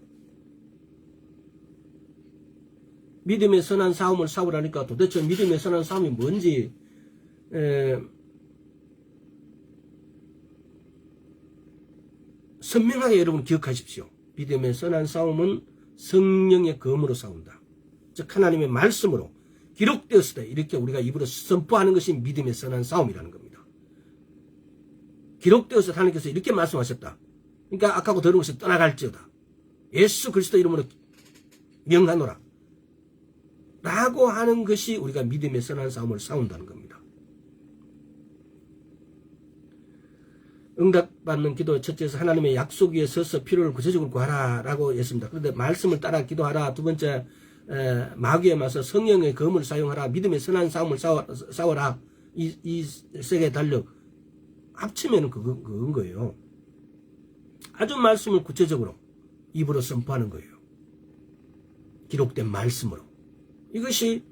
믿음의 선한 싸움을 싸우라니까 도대체 믿음의 선한 싸움이 뭔지 선명하게 여러분 기억하십시오. 믿음의 선한 싸움은 성령의 검으로 싸운다. 즉 하나님의 말씀으로 기록되었을 때 이렇게 우리가 입으로 선포하는 것이 믿음의 선한 싸움이라는 겁니다. 기록되어서 하나님께서 이렇게 말씀하셨다. 그러니까 악하고 더러운 것을 떠나갈지어다. 예수 그리스도 이름으로 명하노라. 라고 하는 것이 우리가 믿음의 선한 싸움을 싸운다는 겁니다. 응답받는 기도 첫째에서 하나님의 약속 위에 서서 필요를 구체적으로 구하라 라고 했습니다. 그런데 말씀을 따라 기도하라. 두 번째 마귀에 맞서 성령의 검을 사용하라. 믿음의 선한 싸움을 싸워라. 이 세 개 달력 합치면 그건 거예요. 아주 말씀을 구체적으로 입으로 선포하는 거예요. 기록된 말씀으로. 이것이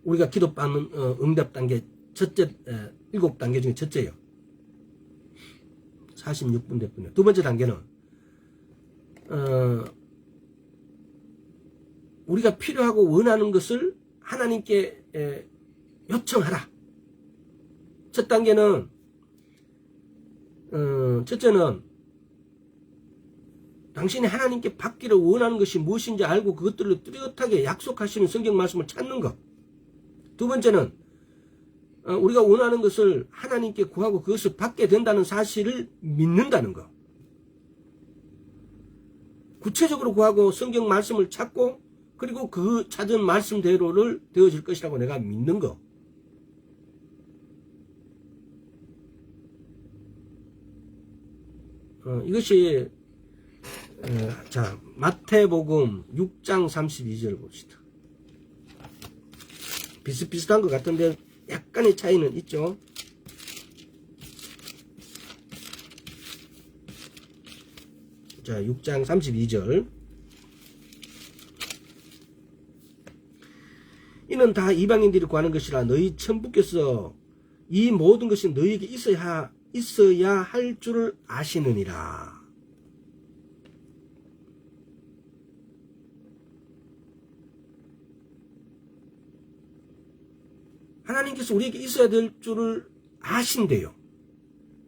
우리가 기도받는 응답 단계 첫째 7단계 중에 첫째예요. 46분 됐군요. 두 번째 단계는 우리가 필요하고 원하는 것을 하나님께 요청하라. 첫 단계는 첫째는 당신이 하나님께 받기를 원하는 것이 무엇인지 알고 그것들을 뚜렷하게 약속하시는 성경 말씀을 찾는 것. 두 번째는 우리가 원하는 것을 하나님께 구하고 그것을 받게 된다는 사실을 믿는다는 것. 구체적으로 구하고 성경 말씀을 찾고 그리고 그 찾은 말씀대로를 되어질 것이라고 내가 믿는 것. 이것이 자 마태복음 6장 32절 봅시다. 비슷비슷한 것 같은데 약간의 차이는 있죠. 자 6장 32절 이는 다 이방인들이 구하는 것이라 너희 천부께서 이 모든 것이 너희에게 있어야 할 줄을 아시느니라. 하나님께서 우리에게 있어야 될 줄을 아신대요.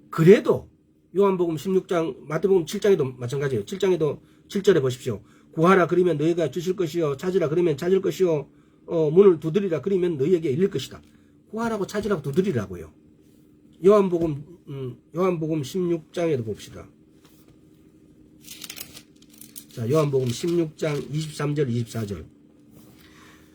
그래도 요한복음 16장, 마태복음 7장에도 마찬가지예요. 7장에도 7절에 보십시오. 구하라 그러면 너희가 주실 것이요. 찾으라 그러면 찾을 것이요. 문을 두드리라 그러면 너희에게 열릴 것이다. 구하라고 찾으라고 두드리라고요. 요한복음 16장에도 봅시다. 자, 요한복음 16장 23절 24절.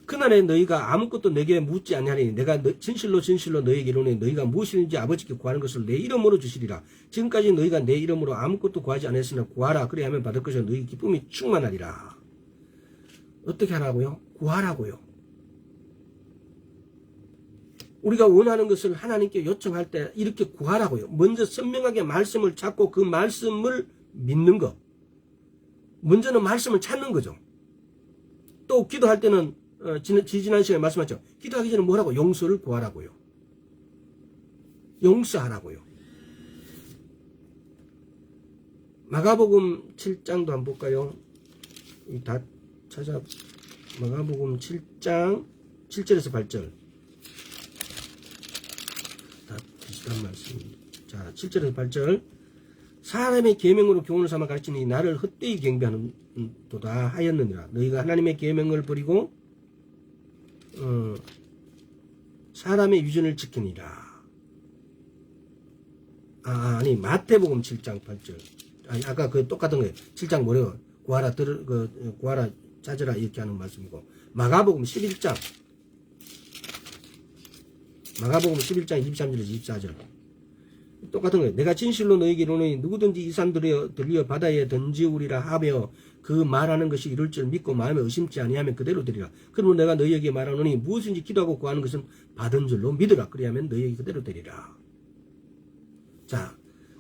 그날에 너희가 아무것도 내게 묻지 아니하니 내가 진실로 너희에게 이르노니 너희가 무엇이든지 아버지께 구하는 것을 내 이름으로 주시리라. 지금까지 너희가 내 이름으로 아무것도 구하지 않았으나 구하라 그래야 하면 받을 것이요 너희 기쁨이 충만하리라. 어떻게 하라고요? 구하라고요. 우리가 원하는 것을 하나님께 요청할 때 이렇게 구하라고요. 먼저 선명하게 말씀을 찾고 그 말씀을 믿는 것. 먼저는 말씀을 찾는 거죠. 또 기도할 때는 지난 시간에 말씀하셨죠. 기도하기 전에 뭐라고? 용서를 구하라고요. 용서하라고요. 마가복음 7장도 한번 볼까요? 다 찾아 마가복음 7장 7절에서 8절 다 비슷한 말씀입니다. 자 7절에서 8절 사람의 계명으로 교훈을 삼아 가르치니 나를 헛되이 경배하는 도다 하였느니라. 너희가 하나님의 계명을 버리고 사람의 유전을 지키니라. 아니 마태복음 7장 8절. 아니 아까 그 똑같은 거예요. 7장 뭐래요? 구하라 구하라 찾으라 이렇게 하는 말씀이고 마가복음 11장 23절에서 24절 똑같은 거예요. 내가 진실로 너희에게 이르노니 누구든지 이 산 들려 바다에 던지우리라 하며 그 말하는 것이 이룰 줄 믿고 마음에 의심치 아니하면 그대로 되리라. 그러면 내가 너희에게 말하노니 무엇인지 기도하고 구하는 것은 받은 줄로 믿으라. 그리하면 너희에게 그대로 되리라. 자,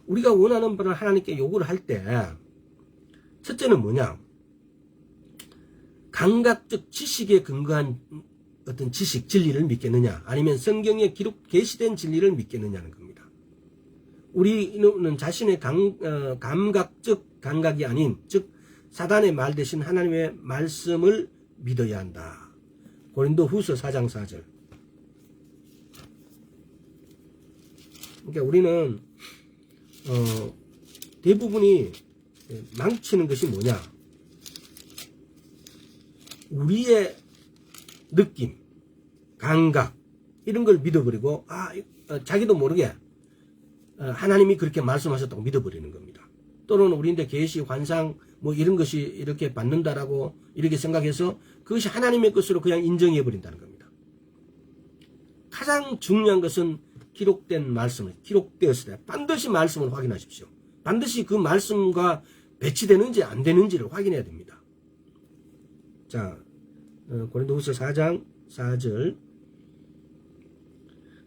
우리가 원하는 바를 하나님께 요구를 할 때 첫째는 뭐냐? 감각적 지식에 근거한 어떤 지식, 진리를 믿겠느냐? 아니면 성경에 게시된 진리를 믿겠느냐는 겁니다. 우리는 자신의 감각적 감각이 아닌 즉 사단의 말 대신 하나님의 말씀을 믿어야 한다. 고린도 후서 4장 4절. 그러니까 우리는 대부분이 망치는 것이 뭐냐? 우리의 느낌, 감각 이런 걸 믿어버리고 자기도 모르게 하나님이 그렇게 말씀하셨다고 믿어버리는 겁니다. 또는 우리인데 계시, 환상 뭐 이런 것이 이렇게 받는다라고 이렇게 생각해서 그것이 하나님의 것으로 그냥 인정해버린다는 겁니다. 가장 중요한 것은 기록된 말씀을 기록되었을 때 반드시 말씀을 확인하십시오. 반드시 그 말씀과 배치되는지 안 되는지를 확인해야 됩니다. 자, 고린도후서 4장 4절.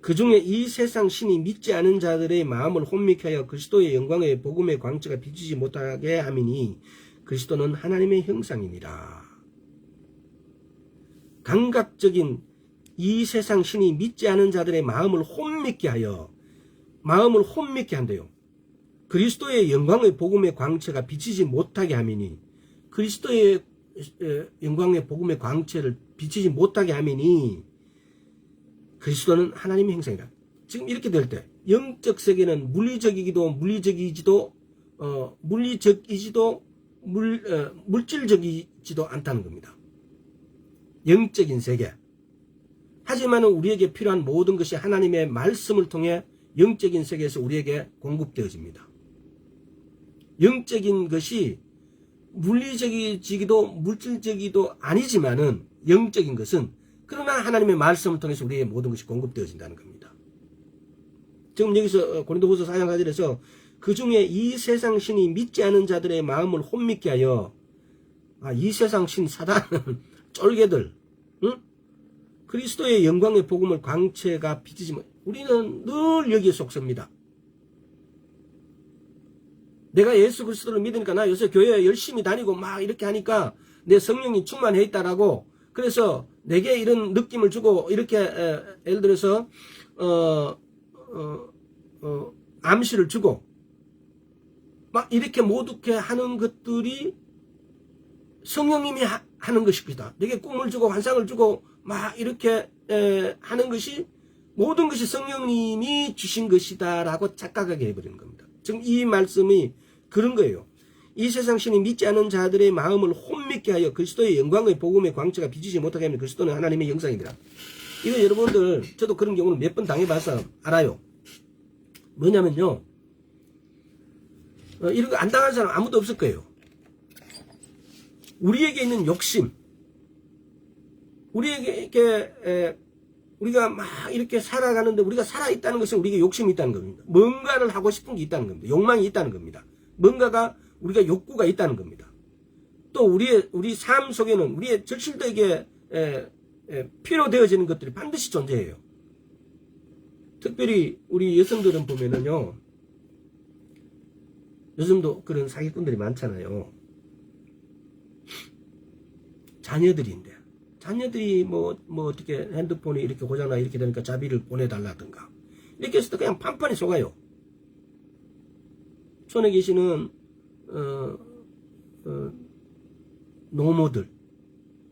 그 중에 이 세상 신이 믿지 않은 자들의 마음을 혼미케 하여 그리스도의 영광의 복음의 광채가 비치지 못하게 함이니 그리스도는 하나님의 형상이니라. 감각적인 이 세상 신이 믿지 않은 자들의 마음을 혼미케 하여, 마음을 혼미케 한대요. 그리스도의 영광의 복음의 광채가 비치지 못하게 함이니, 그리스도의 영광의 복음의 광채를 비치지 못하게 함이니 그리스도는 하나님의 형상이라. 지금 이렇게 될 때 영적 세계는 물리적이기도 물질적이지도 않다는 겁니다. 영적인 세계. 하지만 우리에게 필요한 모든 것이 하나님의 말씀을 통해 영적인 세계에서 우리에게 공급되어집니다. 영적인 것이 물리적이지도 물질적이도 아니지만은 영적인 것은 그러나 하나님의 말씀을 통해서 우리의 모든 것이 공급되어진다는 겁니다. 지금 여기서 고린도후서 4장 4절에서 그 중에 이 세상 신이 믿지 않은 자들의 마음을 혼미케 하여, 이 세상 신 사단은 쫄개들, 응? 그리스도의 영광의 복음을 광채가 비치지 못. 우리는 늘 여기에 속습니다. 내가 예수 그리스도를 믿으니까 나 요새 교회에 열심히 다니고 막 이렇게 하니까 내 성령이 충만해 있다라고, 그래서 내게 이런 느낌을 주고 이렇게 예를 들어서 암시를 주고 막 이렇게 모두게 하는 것들이 성령님이 하는 것이다. 내게 꿈을 주고 환상을 주고 막 이렇게 하는 것이 모든 것이 성령님이 주신 것이다라고 착각하게 해버리는 겁니다. 지금 이 말씀이 그런 거예요. 이 세상 신이 믿지 않은 자들의 마음을 혼미케 하여 그리스도의 영광의 복음의 광채가 비치지 못하게 하면 그리스도는 하나님의 형상이니라. 이거 여러분들 저도 그런 경우는 몇 번 당해봐서 알아요. 뭐냐면요, 이런 거 안 당한 사람 아무도 없을 거예요. 우리에게 있는 욕심, 우리가 막 이렇게 살아가는데 우리가 살아있다는 것은 우리에게 욕심이 있다는 겁니다. 뭔가를 하고 싶은 게 있다는 겁니다. 욕망이 있다는 겁니다. 뭔가가 우리가 욕구가 있다는 겁니다. 또 우리 삶 속에는 우리의 절실되게 필요 되어지는 것들이 반드시 존재해요. 특별히 우리 여성들은 보면은요, 요즘도 그런 사기꾼들이 많잖아요. 자녀들이 뭐 어떻게 핸드폰이 이렇게 고장나 이렇게 되니까 자비를 보내달라든가 이렇게 해서 그냥 판판히 속아요. 손에 계시는 노모들,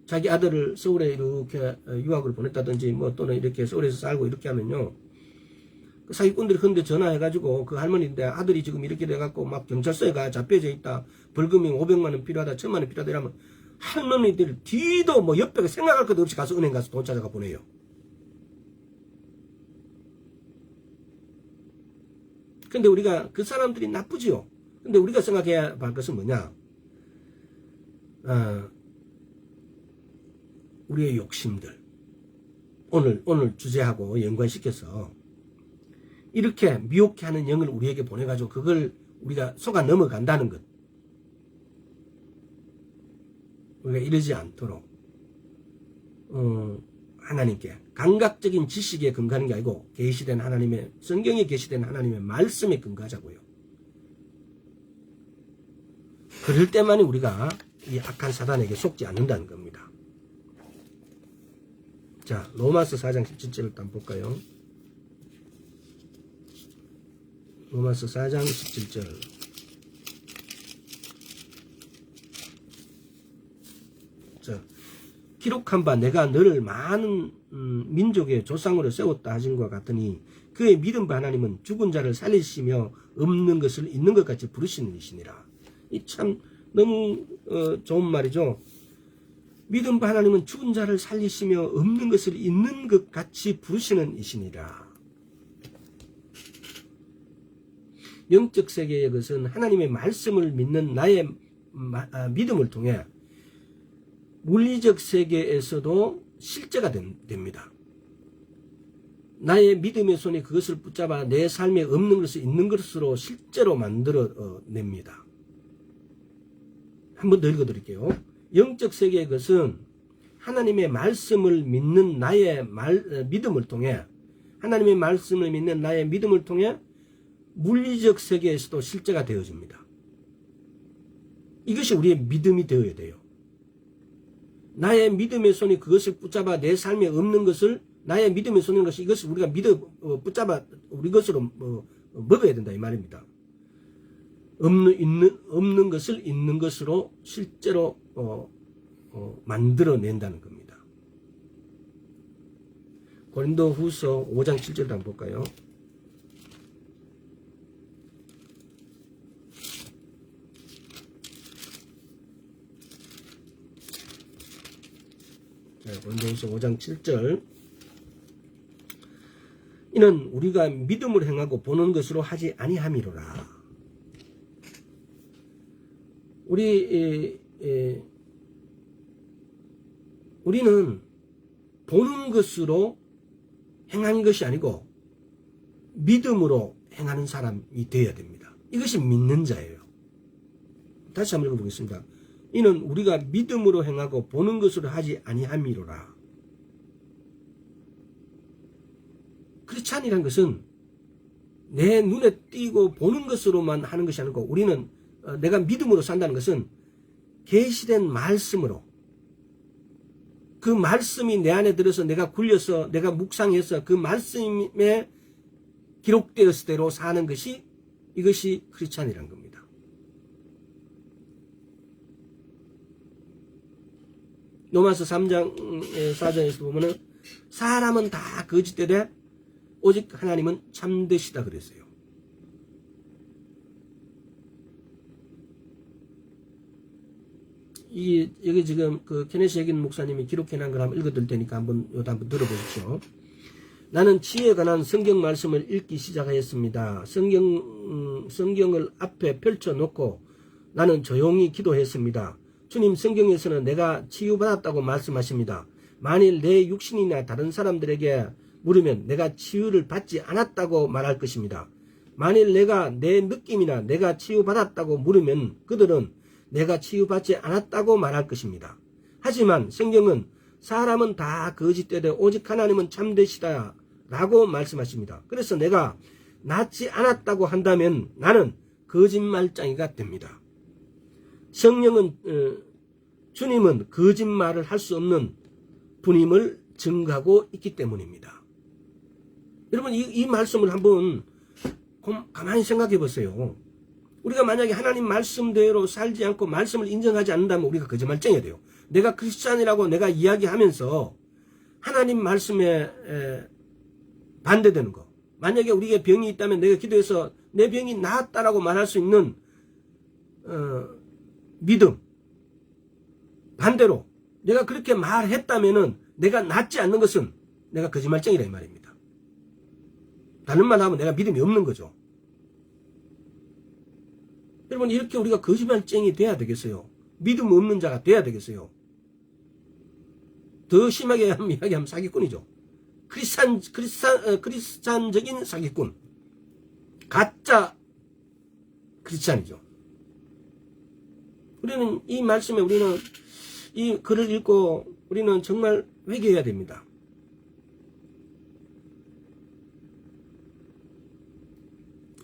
자기 아들을 서울에 이렇게 유학을 보냈다든지 뭐 또는 이렇게 서울에서 살고 이렇게 하면요, 그 사기꾼들이 근데 전화해가지고 그 할머니인데 아들이 지금 이렇게 돼갖고 막 경찰서에 가 잡혀져 있다, 벌금이 500만원 필요하다, 1000만원 필요하다 이러면 할머니들 뒤도 뭐 옆에 생각할 것도 없이 가서 은행 가서 돈 찾아가 보내요. 근데 우리가 그 사람들이 나쁘지요. 근데 우리가 생각해야 할 것은 뭐냐, 우리의 욕심들, 오늘 주제하고 연관시켜서 이렇게 미혹해 하는 영을 우리에게 보내가지고 그걸 우리가 속아 넘어간다는 것, 우리가 이러지 않도록 하나님께 감각적인 지식에 근거하는 게 아니고 계시된 하나님의, 성경에 계시된 하나님의 말씀에 근거하자고요. 그럴 때만이 우리가 이 악한 사단에게 속지 않는다는 겁니다. 자, 로마서 4장 17절을 한번 볼까요? 로마서 4장 17절. 자, 기록한 바 내가 너를 많은 민족의 조상으로 세웠다 하신 것 같으니 그의 믿음 바 하나님은 죽은 자를 살리시며 없는 것을 있는 것 같이 부르시는 이시니라. 이 참 너무 좋은 말이죠. 믿음 바 하나님은 죽은 자를 살리시며 없는 것을 있는 것 같이 부르시는 이시니라. 영적 세계의 것은 하나님의 말씀을 믿는 나의 믿음을 통해 물리적 세계에서도 실제가 됩니다. 나의 믿음의 손이 그것을 붙잡아 내 삶에 없는 것을 있는 것으로 실제로 만들어 냅니다. 한번 더 읽어드릴게요. 영적 세계의 것은 하나님의 말씀을 믿는 나의 믿음을 통해 하나님의 말씀을 믿는 나의 믿음을 통해 물리적 세계에서도 실제가 되어집니다. 이것이 우리의 믿음이 되어야 돼요. 나의 믿음의 손이 그것을 붙잡아 내 삶에 없는 것을 나의 믿음의 손인 것이 이것을 우리가 붙잡아 우리 것으로 먹어야 된다 이 말입니다. 없는 것을 있는 것으로 실제로 만들어낸다는 겁니다. 고린도후서 5장 7절도 한번 볼까요? 고린도후서 5장 7절 이는 우리가 믿음을 행하고 보는 것으로 하지 아니함이로라. 우리는 보는 것으로 행하는 것이 아니고 믿음으로 행하는 사람이 되어야 됩니다. 이것이 믿는 자예요. 다시 한번 읽어보겠습니다. 이는 우리가 믿음으로 행하고 보는 것으로 하지 아니함이로라. 그렇지 아니란 것은 내 눈에 띄고 보는 것으로만 하는 것이 아니고 우리는 내가 믿음으로 산다는 것은 계시된 말씀으로 그 말씀이 내 안에 들어서 내가 굴려서 내가 묵상해서 그 말씀에 기록되었을 대로 사는 것이 이것이 크리스찬이란 겁니다. 로마서 3장 4절에서 보면은 사람은 다 거짓되되 오직 하나님은 참되시다 그랬어요. 여기 지금 그 케네시 에긴 목사님이 기록해놓은 걸 한번 읽어드릴 테니까 한번 들어보십시오. 나는 지혜에 관한 성경 말씀을 읽기 시작하였습니다. 성경을 앞에 펼쳐놓고 나는 조용히 기도했습니다. 주님, 성경에서는 내가 치유받았다고 말씀하십니다. 만일 내 육신이나 다른 사람들에게 물으면 내가 치유를 받지 않았다고 말할 것입니다. 만일 내가 내 느낌이나 내가 치유받았다고 물으면 그들은 내가 치유받지 않았다고 말할 것입니다. 하지만 성경은 사람은 다 거짓되되 오직 하나님은 참되시다 라고 말씀하십니다. 그래서 내가 낫지 않았다고 한다면 나는 거짓말쟁이가 됩니다. 성령은 주님은 거짓말을 할 수 없는 분임을 증거하고 있기 때문입니다. 여러분 이 말씀을 한번 가만히 생각해 보세요. 우리가 만약에 하나님 말씀대로 살지 않고 말씀을 인정하지 않는다면 우리가 거짓말쟁이가 돼요. 내가 크리스찬이라고 내가 이야기하면서 하나님 말씀에 반대되는 거. 만약에 우리에게 병이 있다면 내가 기도해서 내 병이 나았다라고 말할 수 있는 믿음. 반대로 내가 그렇게 말했다면은 내가 낫지 않는 것은 내가 거짓말쟁이라 이 말입니다. 다른 말 하면 내가 믿음이 없는 거죠. 여러분 이렇게 우리가 거짓말쟁이 돼야 되겠어요? 믿음 없는 자가 돼야 되겠어요? 더 심하게 이야기하면 사기꾼이죠. 크리스찬적인 사기꾼. 가짜 크리스찬이죠. 우리는 이 말씀에 우리는 이 글을 읽고 우리는 정말 회개해야 됩니다.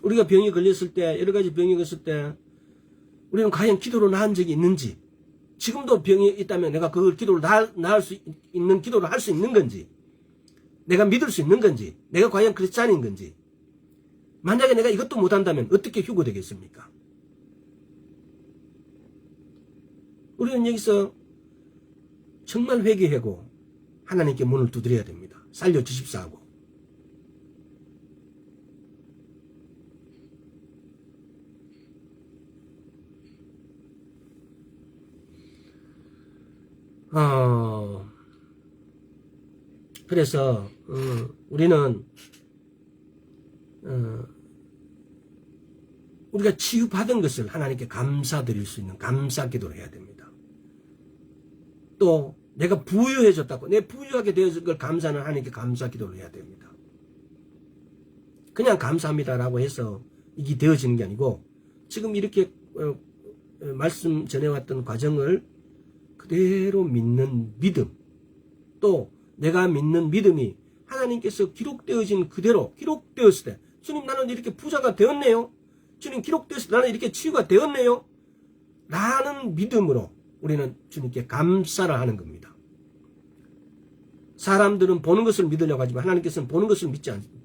우리가 병이 걸렸을 때, 여러 가지 병이 걸렸을 때, 우리는 과연 기도로 나은 적이 있는지, 지금도 병이 있다면 내가 그걸 기도로 나을 수 있는 기도를 할 수 있는 건지, 내가 믿을 수 있는 건지, 내가 과연 크리스찬인 건지, 만약에 내가 이것도 못한다면 어떻게 휴거되겠습니까? 우리는 여기서 정말 회개하고 하나님께 문을 두드려야 됩니다. 살려주십사 하고. 그래서 우리는 우리가 치유받은 것을 하나님께 감사드릴 수 있는 감사 기도를 해야 됩니다. 또 내가 부유해졌다고, 내 부유하게 되어진 걸 감사는 하나님께 감사 기도를 해야 됩니다. 그냥 감사합니다라고 해서 이게 되어지는 게 아니고, 지금 이렇게 말씀 전해왔던 과정을 그대로 믿는 믿음, 또 내가 믿는 믿음이 하나님께서 기록되어진 그대로 기록되었을 때, 주님 나는 이렇게 부자가 되었네요. 주님 기록되었을 때 나는 이렇게 치유가 되었네요. 라는 믿음으로 우리는 주님께 감사를 하는 겁니다. 사람들은 보는 것을 믿으려고 하지만 하나님께서는 보는 것을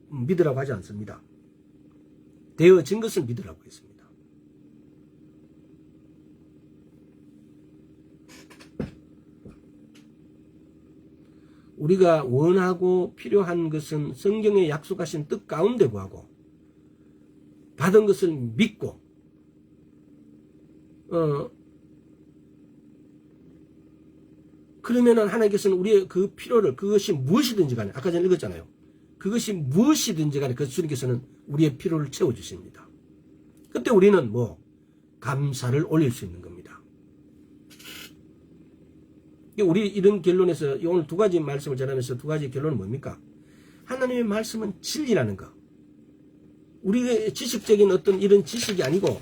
믿으라고 하지 않습니다. 되어진 것을 믿으라고 했습니다. 우리가 원하고 필요한 것은 성경에 약속하신 뜻 가운데 구하고 받은 것을 믿고 그러면은 하나님께서는 우리의 그 필요를, 그것이 무엇이든지 간에, 아까 전에 읽었잖아요. 그것이 무엇이든지 간에 그 주님께서는 우리의 필요를 채워주십니다. 그때 우리는 감사를 올릴 수 있는 겁니다. 우리 이런 결론에서 오늘 두 가지 말씀을 전하면서 두 가지 결론은 뭡니까? 하나님의 말씀은 진리라는 거. 우리의 지식적인 어떤 이런 지식이 아니고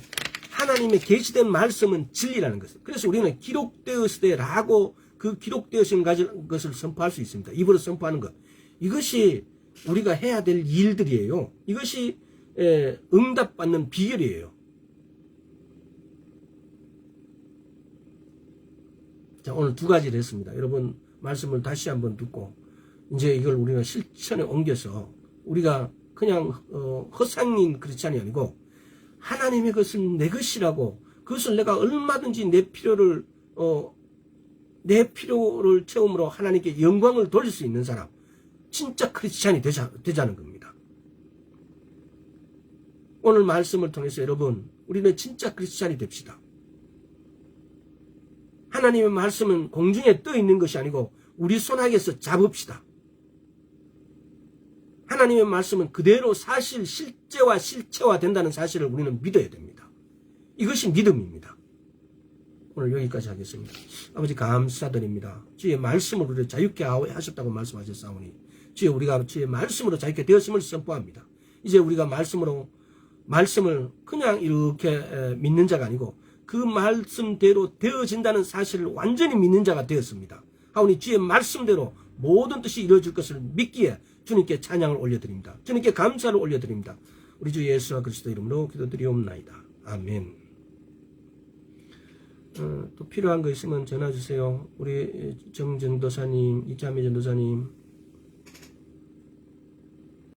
하나님의 계시된 말씀은 진리라는 것. 그래서 우리는 기록되었을 때라고 그 기록되어진 것을 선포할 수 있습니다. 입으로 선포하는 것. 이것이 우리가 해야 될 일들이에요. 이것이 응답받는 비결이에요. 자, 오늘 두 가지를 했습니다. 여러분 말씀을 다시 한번 듣고 이제 이걸 우리가 실천에 옮겨서 우리가 그냥 허상인 크리스찬이 아니고 하나님의 것은 내 것이라고, 그것을 내가 얼마든지 내 필요를 채움으로 하나님께 영광을 돌릴 수 있는 사람, 진짜 크리스찬이 되자는 겁니다. 오늘 말씀을 통해서 여러분 우리는 진짜 크리스찬이 됩시다. 하나님의 말씀은 공중에 떠 있는 것이 아니고 우리 손아귀에서 잡읍시다. 하나님의 말씀은 그대로 사실, 실제와 실체화 된다는 사실을 우리는 믿어야 됩니다. 이것이 믿음입니다. 오늘 여기까지 하겠습니다. 아버지 감사드립니다. 주의 말씀을 우리를 자유케 하셨다고 말씀하셨사오니 주의 우리가 주의 말씀으로 자유케 되었음을 선포합니다. 이제 우리가 말씀을 그냥 이렇게 믿는 자가 아니고 그 말씀대로 되어진다는 사실을 완전히 믿는 자가 되었습니다. 하오니 주의 말씀대로 모든 뜻이 이루어질 것을 믿기에 주님께 찬양을 올려드립니다. 주님께 감사를 올려드립니다. 우리 주 예수와 그리스도 이름으로 기도드리옵나이다. 아멘. 또 필요한 거 있으면 전화 주세요. 우리 정전도사님, 이자매 전도사님,